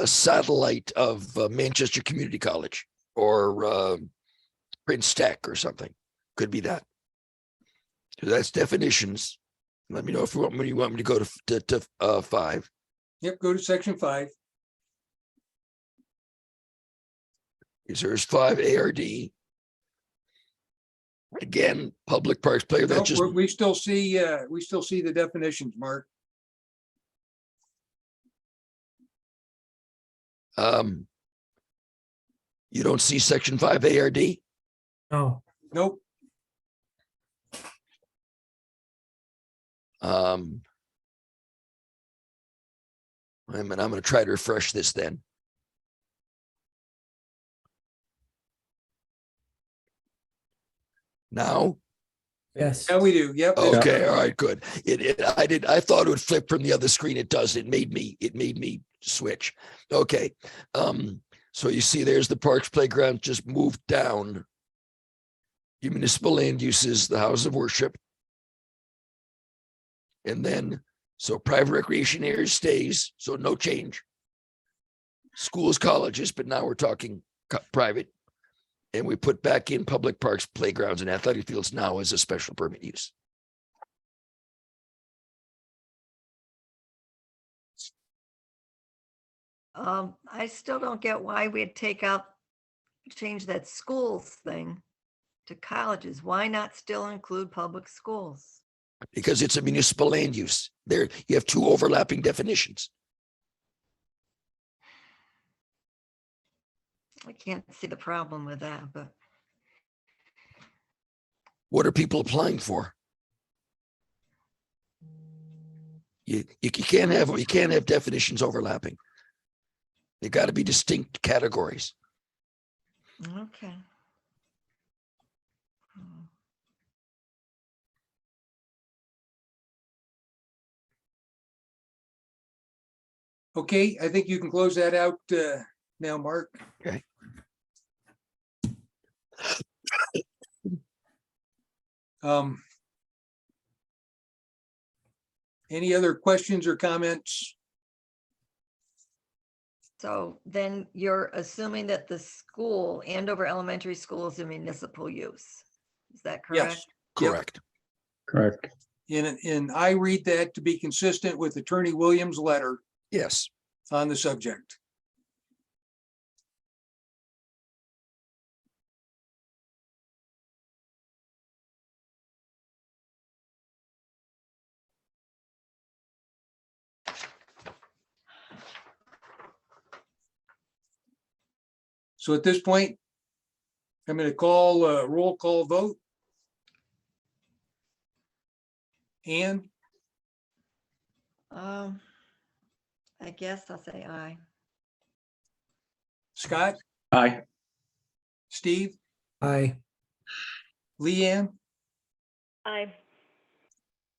satellite of Manchester Community College or Prince Tech or something. Could be that. So that's definitions. Let me know if you want me to go to 5. Yep, go to section 5. There's 5 ARD. Again, public parks player. That's just we still see the definitions, Mark. You don't see section 5 ARD? No. Nope. Wait a minute, I'm going to try to refresh this then. Now? Yes. Yeah, we do. Yep. Okay, all right, good. I thought it would flip from the other screen. It does. It made me switch. Okay. So you see there's the parks playground just moved down. Your municipal land uses, the house of worship. And then, so private recreation areas stays, so no change. Schools, colleges, but now we're talking private. And we put back in public parks, playgrounds, and athletic fields now as a special permit use. I still don't get why we'd change that schools thing to colleges. Why not still include public schools? Because it's a municipal land use. There, you have two overlapping definitions. I can't see the problem with that, but What are people applying for? You can't have definitions overlapping. They got to be distinct categories. okay. Okay, I think you can close that out now, Mark. Okay. Any other questions or comments? So then you're assuming that the school, Andover Elementary School, is a municipal use. Is that correct? Yes. Yep. Correct. Correct. And I read that to be consistent with Attorney Williams' letter Yes. on the subject. So at this point, I'm going to call a roll call vote. Ann, I guess I'll say aye. Scott, Aye. Steve, Aye. Leanne, Aye.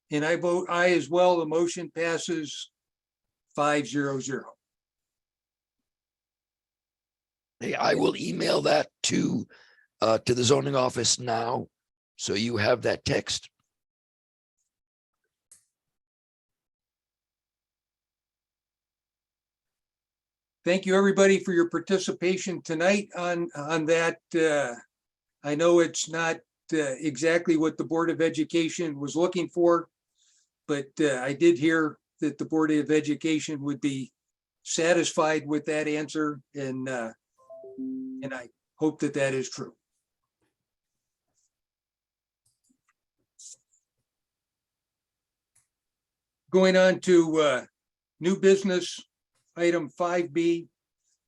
and I vote aye as well. The motion passes 5-0-0. Hey, I will email that to the zoning office now, so you have that text. Thank you, everybody, for your participation tonight on that. I know it's not exactly what the Board of Education was looking for, but I did hear that the Board of Education would be satisfied with that answer, and I hope that that is true. Going on to new business, item 5B,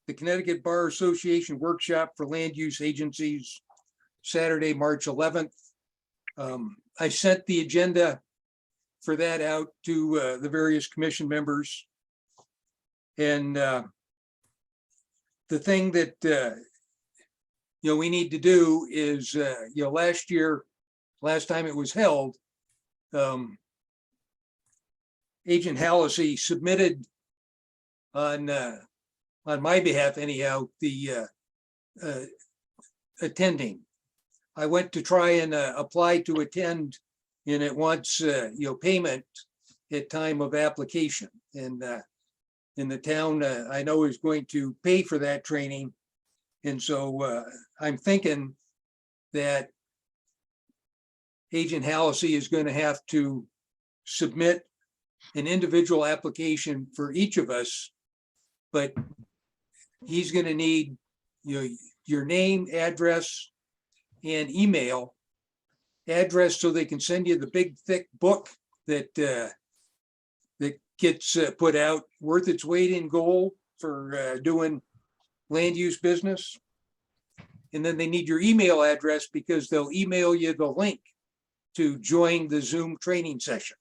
the Connecticut Bar Association Workshop for Land Use Agencies, Saturday, March 11th. I sent the agenda for that out to the various commission members. And the thing that we need to do is, last time it was held, Agent Hallisey submitted on my behalf anyhow, the attending. I went to try and apply to attend, and it wants payment at time of application. And in the town, I know is going to pay for that training. And so I'm thinking that Agent Hallisey is going to have to submit an individual application for each of us, but he's going to need your name, address, and email address so they can send you the big thick book that that gets put out, worth its weight in gold for doing land use business. And then they need your email address because they'll email you the link to join the Zoom training session.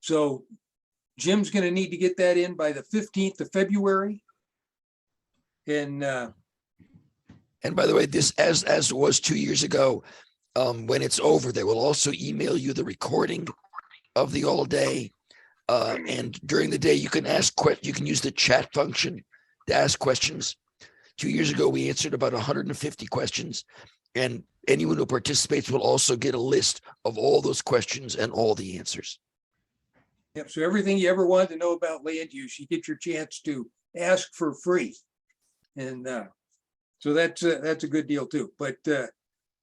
So Jim's going to need to get that in by the 15th of February. And by the way, this as was 2 years ago, when it's over, they will also email you the recording of the all day. And during the day, you can use the chat function to ask questions. 2 years ago, we answered about 150 questions, and anyone who participates will also get a list of all those questions and all the answers. yep, so everything you ever wanted to know about land use, you get your chance to ask for free. And So that's a good deal too, but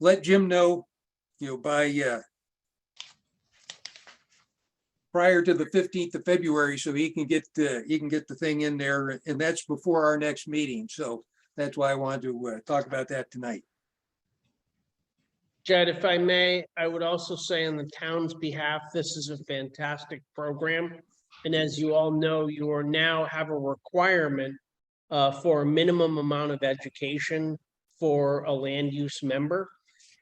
let Jim know, by prior to the 15th of February, so he can get the thing in there, and that's before our next meeting. So that's why I wanted to talk about that tonight. Jed, if I may, I would also say on the town's behalf, this is a fantastic program. And as you all know, you are now have a requirement for a minimum amount of education for a land use member.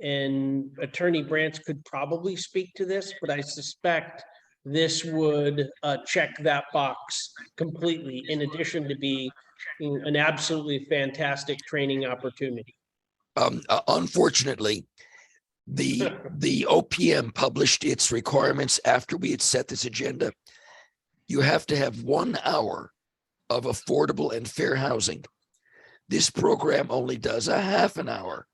And Attorney Branch could probably speak to this, but I suspect this would check that box completely, in addition to be an absolutely fantastic training opportunity. Unfortunately, the OPM published its requirements after we had set this agenda. You have to have 1 hour of affordable and fair housing. This program only does a half an hour.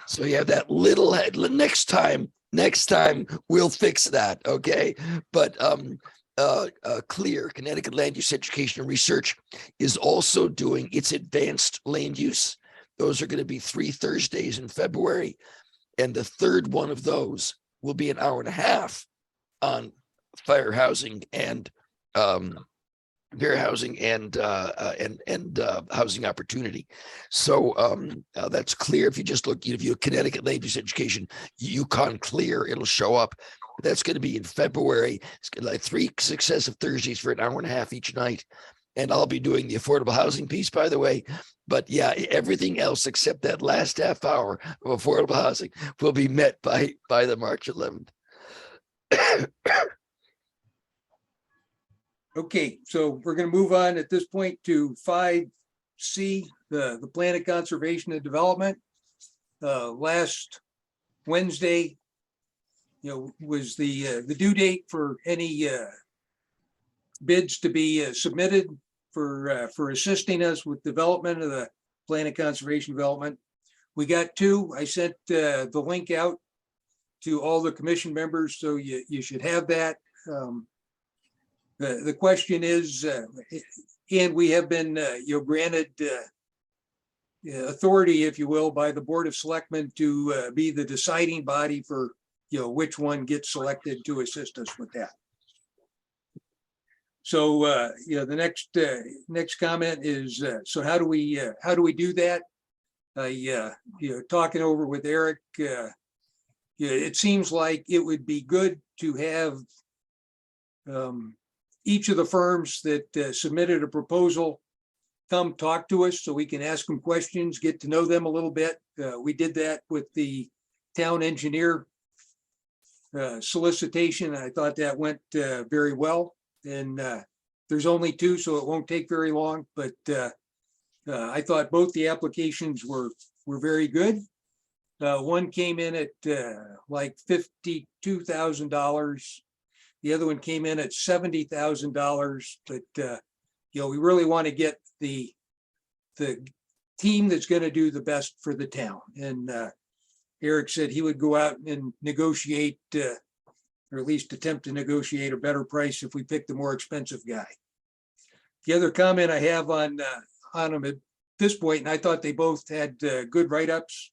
So you have that little head. Next time we'll fix that. Okay. But CLEAR, Connecticut Land Use Education and Research, is also doing its advanced land use. Those are going to be 3 Thursdays in February. And the third one of those will be an hour and a half on fair housing and housing opportunity. So that's CLEAR. If you just look, if you Connecticut Land Use Education, Yukon CLEAR, it'll show up. That's going to be in February. It's going to be like 3 successive Thursdays for an hour and a half each night. And I'll be doing the affordable housing piece, by the way. But yeah, everything else except that last half hour of affordable housing will be met by the March 11th. Okay, so we're going to move on at this point to 5C, the Plan of Conservation and Development. Last Wednesday, was the due date for any bids to be submitted for assisting us with development of the Plan of Conservation Development. We got 2. I sent the link out to all the commission members, so you should have that. The question is, and we have been granted authority, if you will, by the Board of Selectmen to be the deciding body for which one gets selected to assist us with that. So the next comment is, so how do we do that? Talking over with Eric, it seems like it would be good to have each of the firms that submitted a proposal come talk to us so we can ask them questions, get to know them a little bit. We did that with the town engineer solicitation. I thought that went very well. And there's only 2, so it won't take very long. But I thought both the applications were very good. One came in at like $52,000. The other one came in at $70,000, but we really want to get the team that's going to do the best for the town. And Eric said he would go out and negotiate, or at least attempt to negotiate a better price if we pick the more expensive guy. The other comment I have on them at this point, and I thought they both had good write-ups.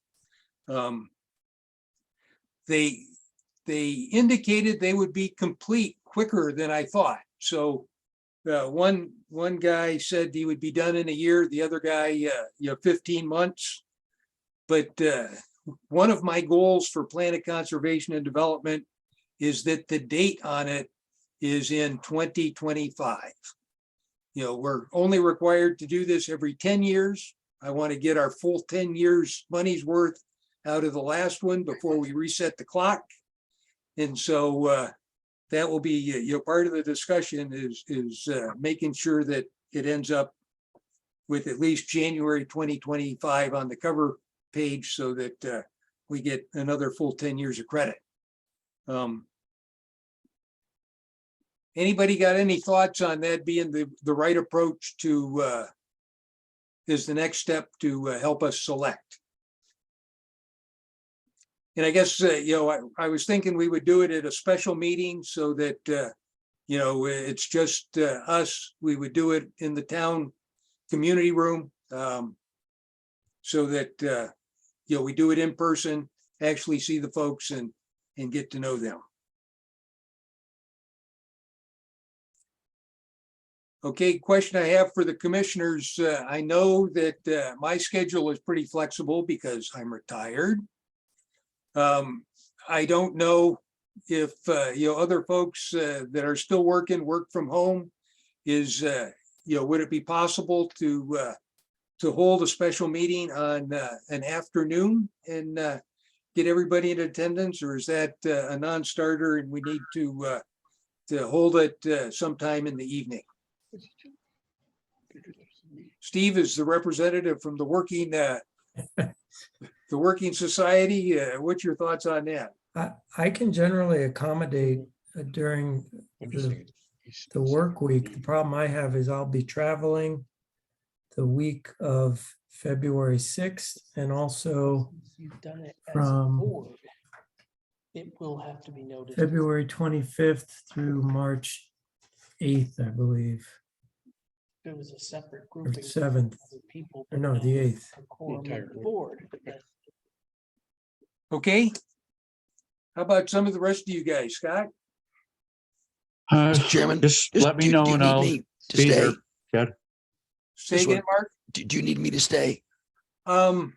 They indicated they would be complete quicker than I thought. So one guy said he would be done in a year. The other guy, 15 months. But one of my goals for Plan of Conservation and Development is that the date on it is in 2025. We're only required to do this every 10 years. I want to get our full 10 years money's worth out of the last one before we reset the clock. And so that will be part of the discussion is making sure that it ends up with at least January 2025 on the cover page so that we get another full 10 years of credit. Anybody got any thoughts on that being the right approach to is the next step to help us select? And I guess, I was thinking we would do it at a special meeting so that, it's just us. We would do it in the town community room. so that, you know, we do it in person, actually see the folks and get to know them. Okay, question I have for the commissioners. I know that my schedule is pretty flexible because I'm retired. I don't know if, you know, other folks that are still working, work from home is, you know, would it be possible to hold a special meeting on an afternoon and get everybody in attendance, or is that a non-starter and we need to hold it sometime in the evening? Steve is the representative from the working society. What's your thoughts on that? I can generally accommodate during the work week. The problem I have is I'll be traveling the week of February 6th and also You've done it as a from board. It will have to be noted. February 25th through March 8th, I believe. There was a separate Or grouping. 7th, of people, or but no, not the 8th. a quorum of the board. Okay. How about some of the rest of you guys? Scott? Mr. Chairman, Just let me do know you and need I'll me to be there. stay? Jed. Say This again, one. Mark? Do you need me to stay? I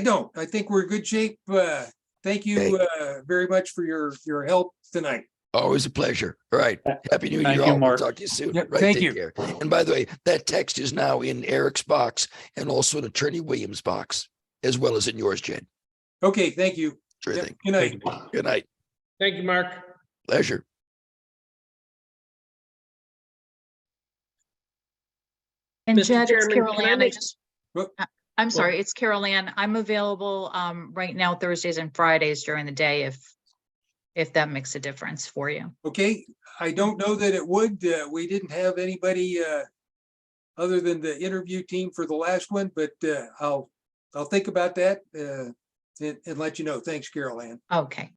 don't. I think we're in good shape. Thank you very much for your help tonight. Always a pleasure. All right. Happy New Thank Year. you, All. We'll Mark. talk to you soon. Yep, Right. thank Take you. care. And by the way, that text is now in Eric's box and also in Attorney Williams' box, as well as in yours, Jen. Okay, thank you. Sure Yep, thing. good night. Good night. Thank you, Mark. Pleasure. And Mr. Jed, it's Chairman, Carol can I Ann. make- I'm sorry, it's Carol Ann. I'm available right now Thursdays and Fridays during the day if that makes a difference for you. Okay, I don't know that it would. We didn't have anybody other than the interview team for the last one, but I'll think about that and let you know. Thanks, Carol Ann. Okay.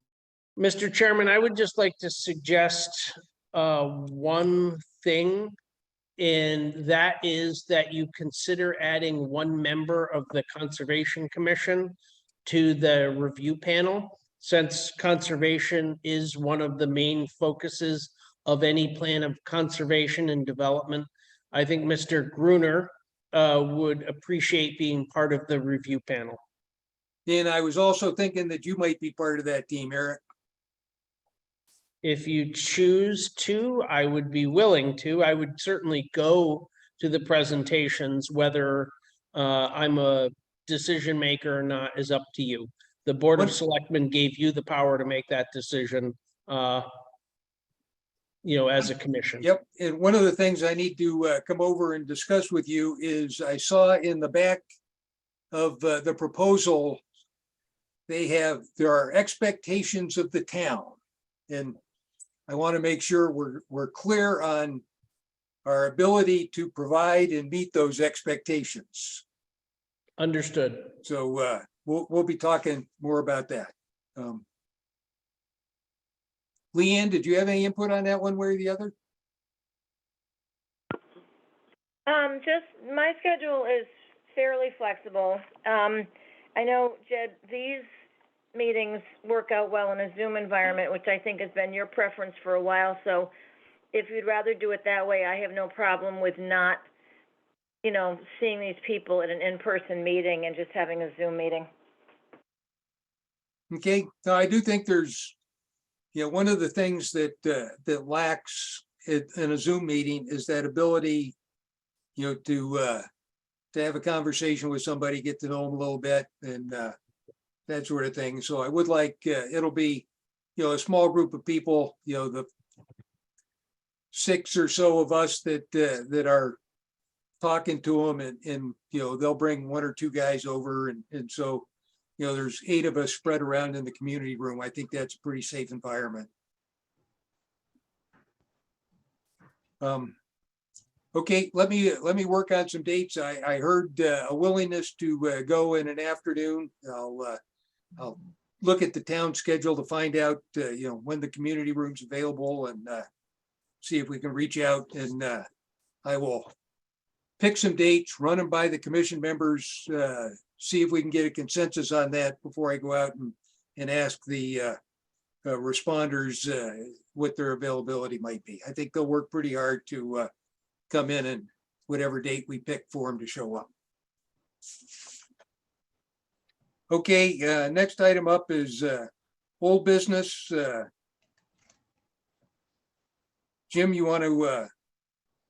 Mr. Chairman, I would just like to suggest one thing, and that is that you consider adding one member of the Conservation Commission to the review panel, since conservation is one of the main focuses of any plan of conservation and development. I think Mr. Gruner would appreciate being part of the review panel. And I was also thinking that you might be part of that team, Eric. If you choose to, I would be willing to. I would certainly go to the presentations. Whether I'm a decision maker or not is up to you. The Board of Selectmen gave you the power to make that decision, as a commission. Yep, and one of the things I need to come over and discuss with you is I saw in the back of the proposal, there are expectations of the town. And I want to make sure we're clear on our ability to provide and meet those expectations. Understood. So we'll be talking more about that. Leanne, did you have any input on that one way or the other? Just my schedule is fairly flexible. I know, Jed, these meetings work out well in a Zoom environment, which I think has been your preference for a while. So if you'd rather do it that way, I have no problem with not, seeing these people at an in-person meeting and just having a Zoom meeting. Okay, now I do think there's, one of the things that lacks in a Zoom meeting is that ability, to have a conversation with somebody, get to know them a little bit, and that sort of thing. So I would like, it'll be, a small group of people, the 6 or so of us that are talking to them, and they'll bring 1 or 2 guys over, and so there's 8 of us spread around in the community room. I think that's a pretty safe environment. Okay, let me work on some dates. I heard a willingness to go in an afternoon. I'll look at the town schedule to find out when the community room's available, and see if we can reach out, and I will pick some dates, run them by the commission members, see if we can get a consensus on that before I go out and ask the responders what their availability might be. I think they'll work pretty hard to come in and whatever date we pick for them to show up. Okay, next item up is old business. Jim, you want to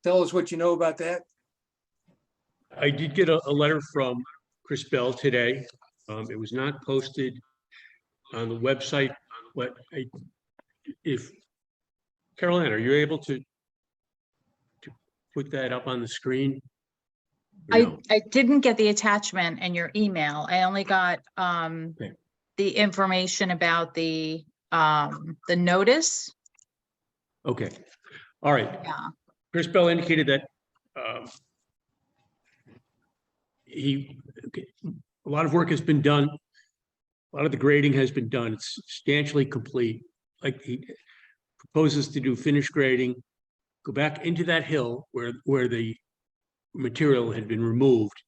tell us what you know about that? I did get a letter from Chris Bell today. It was not posted on the website, but if Carol Ann, are you able to put that up on the screen? Or no? I didn't get the attachment in your email. I only got the information about the notice. Okay, all right. Yeah. Chris Bell indicated that a lot of work has been done. A lot of the grading has been done. It's substantially complete. Like he proposes to do finish grading, go back into that hill where the material had been removed,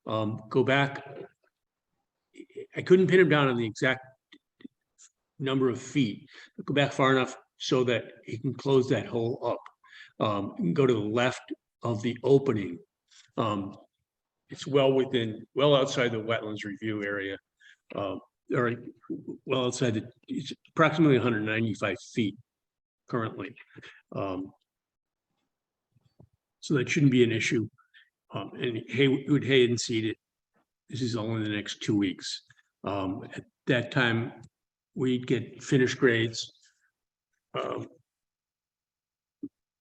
go back. I couldn't pin him down on the exact number of feet, but go back far enough so that he can close that hole up. Go to the left of the opening. It's well outside the wetlands review area, or well outside it's approximately 195 feet currently. So that shouldn't be an issue. And we would hay and seed it. This is all in the next 2 weeks. At that time, we'd get finished grades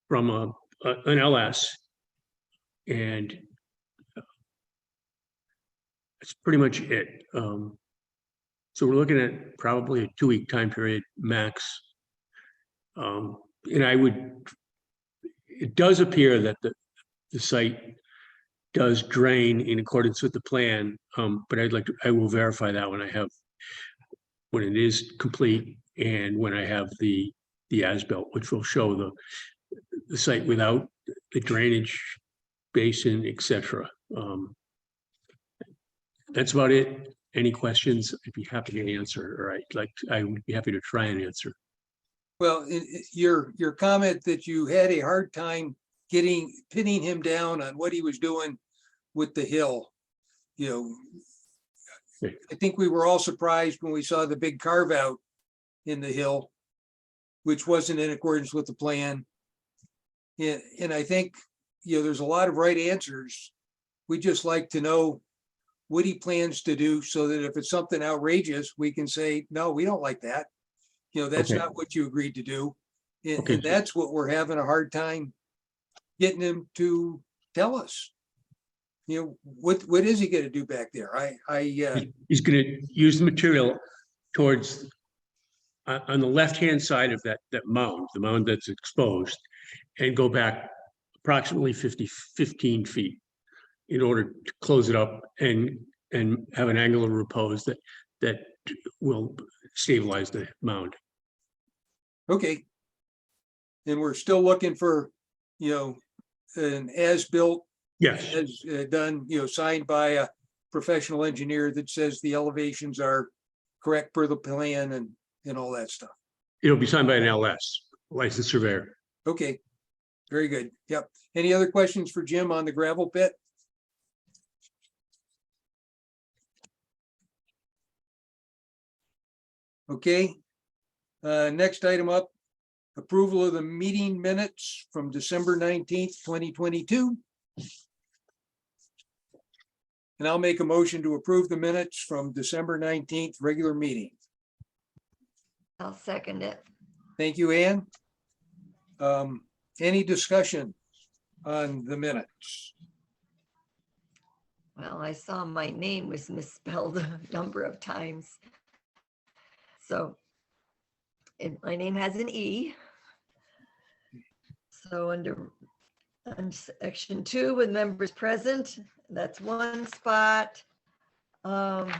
from an LS, and that's pretty much it. So we're looking at probably a 2-week time period max. And it does appear that the site does drain in accordance with the plan, but I will verify that when it is complete and when I have the as-built, which will show the site without the drainage basin, etc. That's about it. Any questions? I'd be happy to answer, or I would be happy to try and answer. Well, your comment that you had a hard time pinning him down on what he was doing with the hill, I think we were all surprised when we saw the big carve out in the hill, which wasn't in accordance with the plan. And I think, there's a lot of right answers. We just like to know what he plans to do so that if it's something outrageous, we can say, no, we don't like that. That's Okay. not what you agreed to do. And, Okay. and that's what we're having a hard time getting him to tell us. What is he going to do back there? He's going to use the material towards on the left-hand side of that mound, the mound that's exposed, and go back approximately 15 feet in order to close it up and have an angle of repose that will stabilize the mound. Okay. And we're still looking for, an as-built. Yes. As done, signed by a professional engineer that says the elevations are correct per the plan and all that stuff. It'll be signed by an LS, licensed surveyor. Okay, very good. Yep. Any other questions for Jim on the gravel pit? Okay. Next item up, approval of the meeting minutes from December 19th, 2022. And I'll make a motion to approve the minutes from December 19th, regular meeting. I'll second it. Thank you, Ann. Any discussion on the minutes? Well, I saw my name was misspelled a number of times. So, and my name has an E. So under section 2 with members present, that's one spot. Under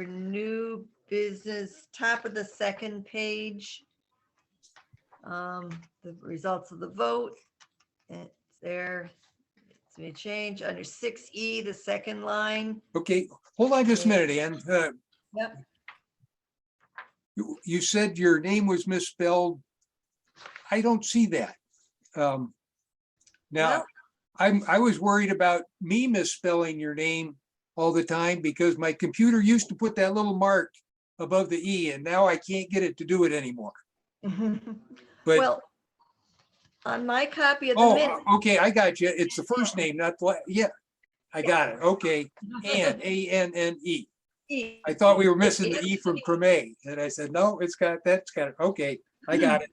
new business, top of the second page, the results of the vote, it's there. Let me change under 6E, the second line. Okay, hold on just a minute, Ann. Yep. You said your name was misspelled. I don't see that. Now, I was worried about me misspelling your name all the time because my computer used to put that little mark above the E, and now I can't get it to do it anymore. But Well, on my copy of the oh, minute, okay, I got you. It's the first name, not the, yeah, I got it. Okay, Ann, A-N-N-E. I thought we were missing the E from Creme, and I said, no, that's got it. Okay, I got it.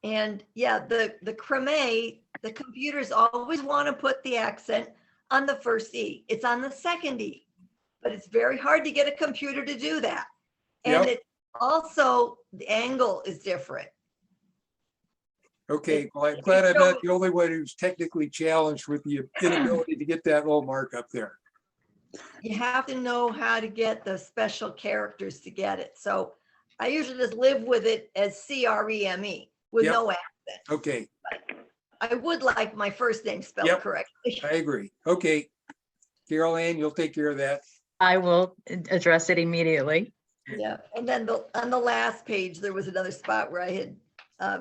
and yeah, the creme, the computers always want to put the accent on the first E. It's on the second E, but it's very hard to get a computer to do that. And Yep. it also, the angle is different. Okay, well, I'm glad I'm not the only one who's technically challenged with the inability to get that little mark up there. You have to know how to get the special characters to get it. So I usually just live with it as CREME with Yep. no accent. Okay, I would like my first name spelled Yep. correctly. I agree. Okay. Carol Ann, you'll take care of that. I will address it immediately. Yeah, and then on the last page, there was another spot where I had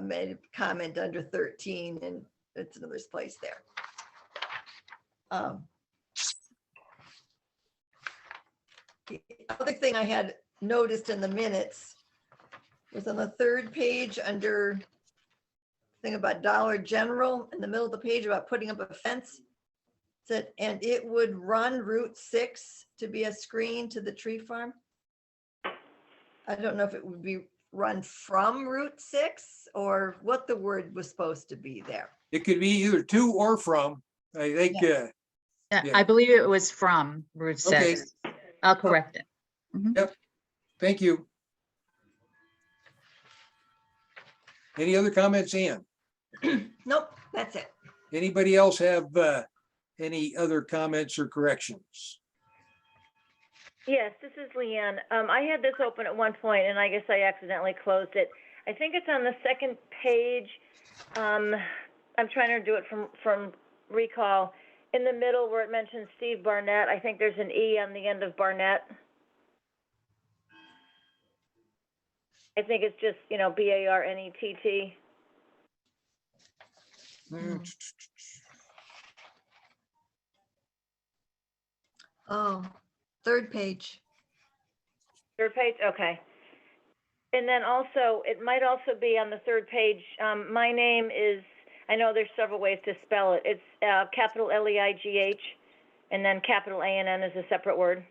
made a comment under 13, and it's another place there. The other thing I had noticed in the minutes was on the third page under thing about Dollar General, in the middle of the page about putting up a fence. Said, and it would run Route 6 to be a screen to the tree farm. I don't know if it would be run from Route 6 or what the word was supposed to be there. It could be either to or from. I think, Yeah, yeah. I believe it was from Route Okay. 6. I'll correct it. Yep. Thank you. Any other comments, Ann? Nope, that's it. Anybody else have any other comments or corrections? Yes, this is Leanne. I had this open at one point and I guess I accidentally closed it. I think it's on the second page. I'm trying to do it from recall. In the middle where it mentions Steve Barnett, I think there's an E on the end of Barnett. I think it's just, BARNETT. Oh, third page. Third page, okay. And then also, it might also be on the third page. My name is, I know there's several ways to spell it. It's capital Leigh, and then capital ANN is a separate word.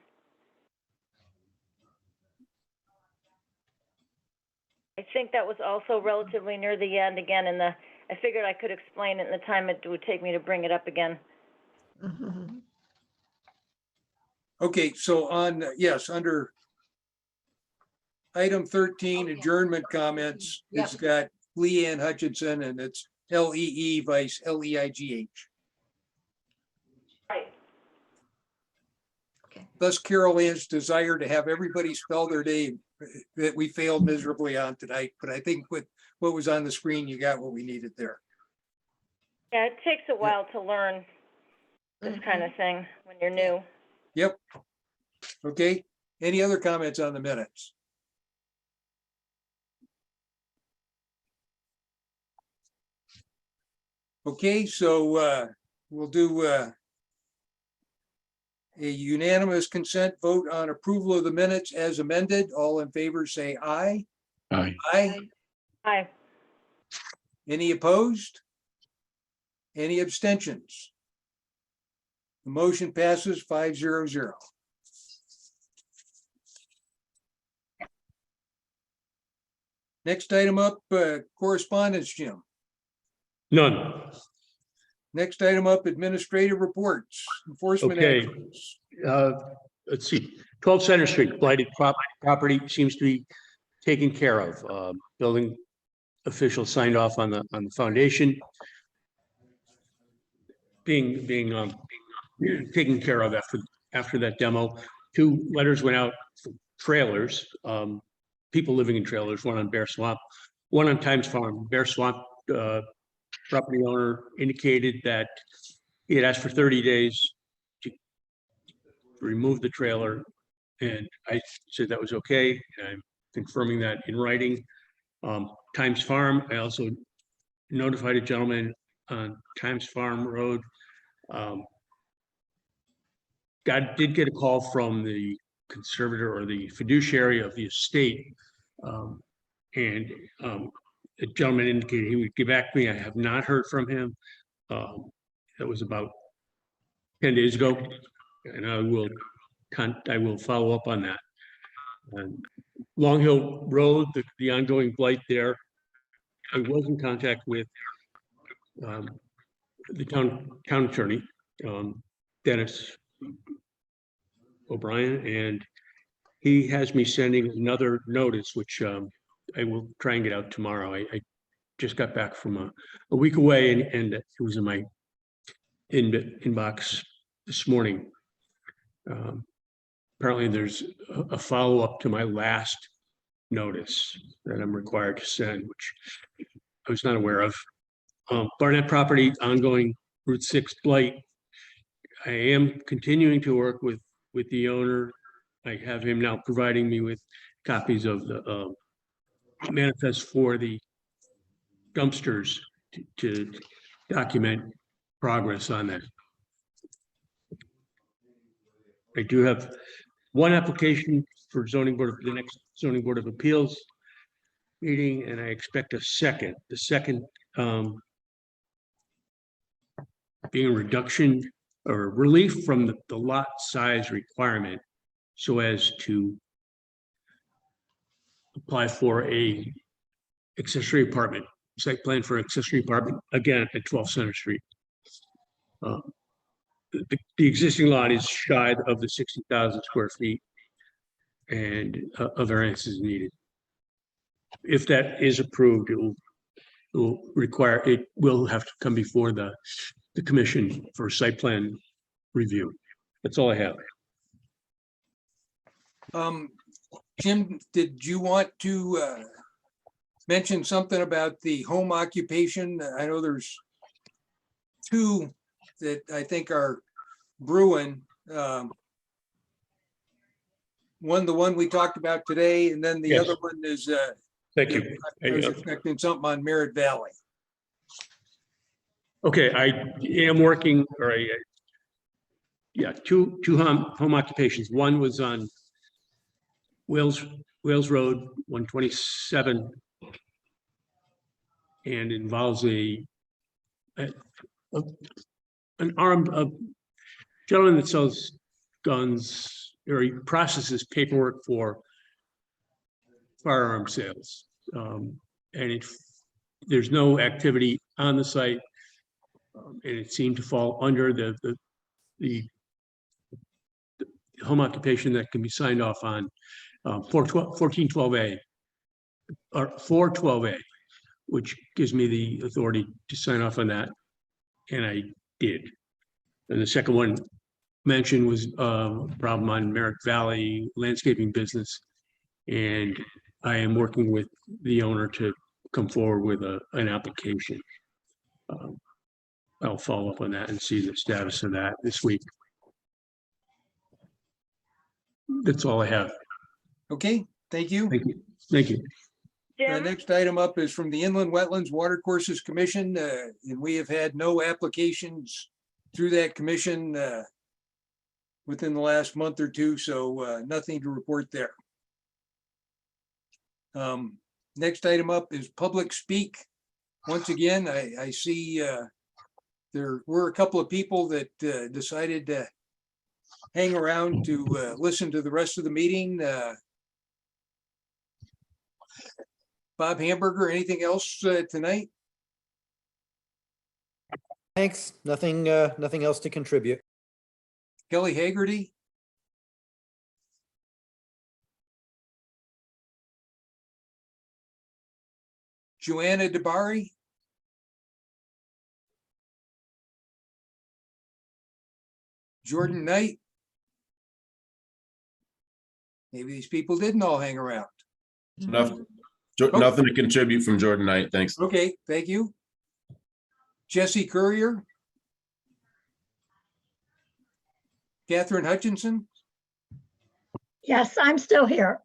I think that was also relatively near the end again, and I figured I could explain it in the time it would take me to bring it up again. Okay, so on, yes, under item 13, adjournment comments, it's got Leanne Hutchinson and it's Lee vice Leigh. Right. Thus Carol Ann's desire to have everybody spell their name that we failed miserably on tonight. But I think with what was on the screen, you got what we needed there. Yeah, it takes a while to learn this kind of thing when you're new. Yep. Okay. Any other comments on the minutes? Okay, so we'll do a unanimous consent vote on approval of the minutes as amended. All in favor, say aye. Aye. Aye. Hi. Any opposed? Any abstentions? The motion passes 5-0-0. Next item up, correspondence, Jim. None. Next item up, administrative reports, enforcement Okay. actions. Let's see, 12 Center Street, blighted property seems to be taken care of. Building official signed off on the foundation. Being taken care of after that demo. 2 letters went out for trailers, people living in trailers, one on Bear Swamp, one on Times Farm. Bear Swamp property owner indicated that he had asked for 30 days to remove the trailer. And I said that was okay. And I'm confirming that in writing. Times Farm, I also notified a gentleman on Times Farm Road. Did get a call from the conservator or the fiduciary of the estate. And the gentleman indicated he would get back to me. I have not heard from him. That was about 10 days ago, and I will follow up on that. And Long Hill Road, the ongoing blight there, I was in contact with the town attorney, Dennis O'Brien, and he has me sending another notice, which I will try and get out tomorrow. I just got back from a week away, and it was in my inbox this morning. Apparently there's a follow-up to my last notice that I'm required to send, which I was not aware of. Barnett property, ongoing Route 6 blight. I am continuing to work with the owner. I have him now providing me with copies of the manifest for the dumpsters to document progress on that. I do have one application for the next zoning board of appeals meeting, and I expect the second being a reduction or relief from the lot size requirement so as to apply for a accessory apartment, site plan for accessory apartment, again, at 12 Center Street. The existing lot is shy of the 60,000 square feet, and a variance is needed. If that is approved, it will have to come before the commission for site plan review. That's all I have. Jim, did you want to mention something about the home occupation? I know there's two that I think are brewing. The one we talked about today, and then the Yes. other one is Thank you. I was expecting something on Merritt Valley. Okay, I am working, two home occupations. One was on Wales Road, 127, and involves an armed gentleman that sells guns, or he processes paperwork for firearm sales. And there's no activity on the site. And it seemed to fall under the home occupation that can be signed off on 1412A or 412A, which gives me the authority to sign off on that. And I did. And the second one mentioned was a problem on Merritt Valley landscaping business. And I am working with the owner to come forward with an application. I'll follow up on that and see the status of that this week. That's all I have. Okay, thank you. Thank you. Thank you. The next item up is from the Inland Wetlands Watercourses Commission, and we have had no applications through that commission within the last month or two, so nothing to report there. Next item up is public speak. Once again, I see there were a couple of people that decided to hang around to listen to the rest of the meeting. Bob Hamburger, anything else tonight? Thanks. Nothing else to contribute. Kelly Haggerty? Joanna DeBari? Jordan Knight? Maybe these people didn't all hang around. Nothing to contribute from Jordan Knight. Thanks. Okay, thank you. Jesse Courier? Catherine Hutchinson? Yes, I'm still here.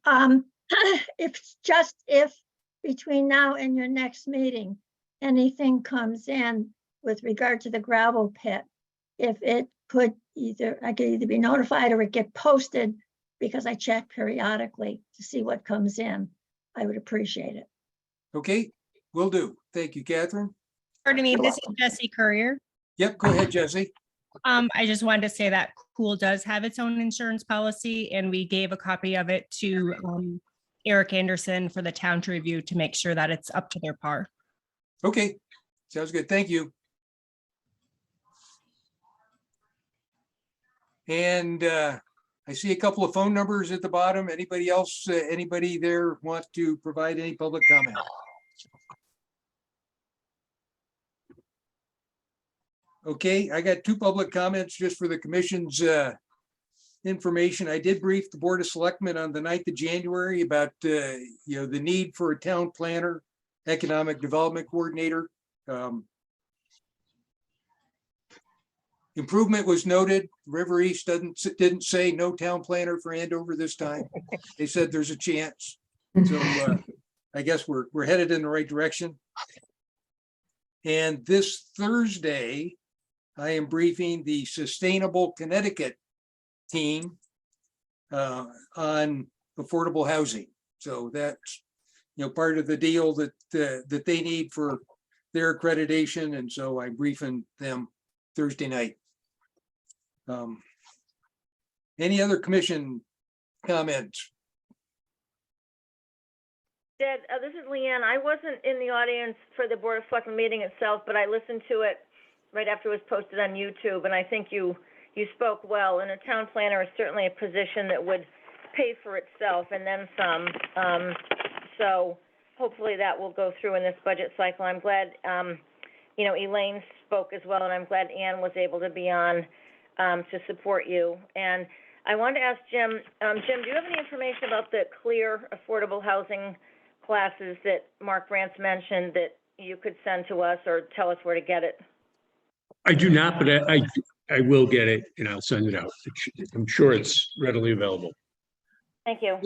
If between now and your next meeting, anything comes in with regard to the gravel pit, if it could I could either be notified or it get posted, because I check periodically to see what comes in, I would appreciate it. Okay, will do. Thank you, Catherine. Pardon me, this is Jesse Courier. Yep, go ahead, Jesse. I just wanted to say that Cool does have its own insurance policy, and we gave a copy of it to Eric Anderson for the town to review to make sure that it's up to their par. Okay, sounds good. Thank you. And I see a couple of phone numbers at the bottom. Anybody else, anybody there want to provide any public comment? Okay, I got two public comments just for the commission's information. I did brief the Board of Selectmen on the 9th of January about, the need for a town planner, economic development coordinator. Improvement was noted. River East didn't say no town planner for Andover this time. They said there's a chance. So I guess we're headed in the right direction. And this Thursday, I am briefing the Sustainable Connecticut team on affordable housing. So that's, part of the deal that they need for their accreditation. And so I'm briefing them Thursday night. Any other commission comments? Jed, this is Leanne. I wasn't in the audience for the Board of Selectmen meeting itself, but I listened to it right after it was posted on YouTube, and I think you spoke well. And a town planner is certainly a position that would pay for itself and then some. So hopefully that will go through in this budget cycle. I'm glad, Elaine spoke as well, and I'm glad Ann was able to be on to support you. And I wanted to ask Jim, do you have any information about the CLEAR affordable housing classes that Mark Rance mentioned that you could send to us or tell us where to get it? I do not, but I will get it and I'll send it out. I'm sure it's readily available. Thank you.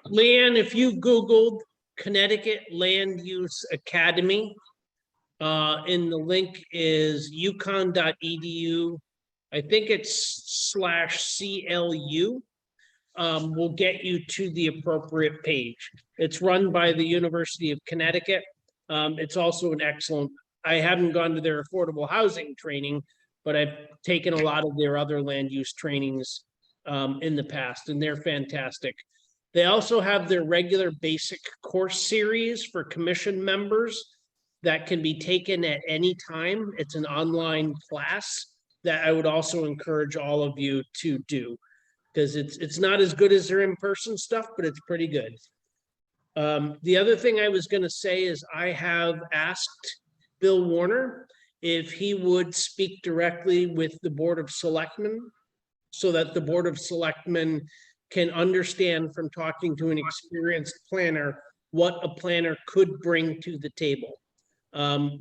Leanne, if you Googled Connecticut Land Use Academy, and the link is yukon.edu. I think it's /CLU. Will get you to the appropriate page. It's run by the University of Connecticut. It's also an excellent, I haven't gone to their affordable housing training, but I've taken a lot of their other land use trainings in the past, and they're fantastic. They also have their regular basic course series for commission members that can be taken at any time. It's an online class that I would also encourage all of you to do, because it's not as good as their in-person stuff, but it's pretty good. The other thing I was going to say is I have asked Bill Warner if he would speak directly with the Board of Selectmen so that the Board of Selectmen can understand from talking to an experienced planner what a planner could bring to the table.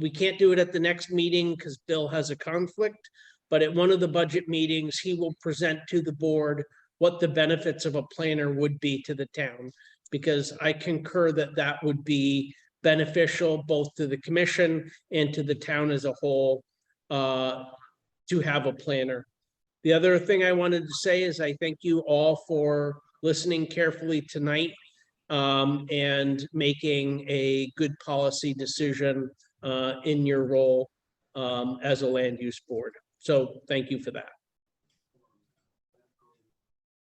We can't do it at the next meeting because Bill has a conflict, but at one of the budget meetings, he will present to the board what the benefits of a planner would be to the town, because I concur that that would be beneficial both to the commission and to the town as a whole to have a planner. The other thing I wanted to say is I thank you all for listening carefully tonight and making a good policy decision in your role as a land use board. So thank you for that.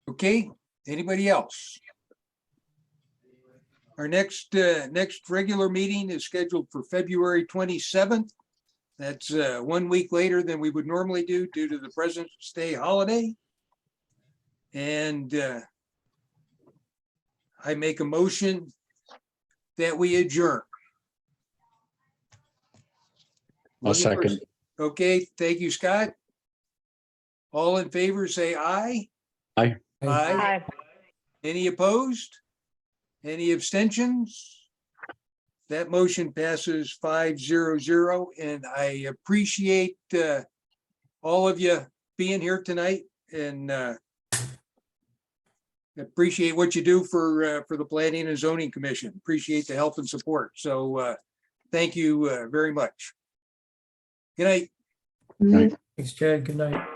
Okay, anybody else? Our next regular meeting is scheduled for February 27th. That's 1 week later than we would normally do due to the President's Day holiday. And I make a motion that we adjourn. I'll second. Okay, thank you, Scott. All in favor, say aye. Aye. Aye. Any opposed? Any abstentions? That motion passes 5-0-0, and I appreciate all of you being here tonight and appreciate what you do for the Planning and Zoning Commission. Appreciate the help and support. So thank you very much. Good night. Thanks, Chad. Good night.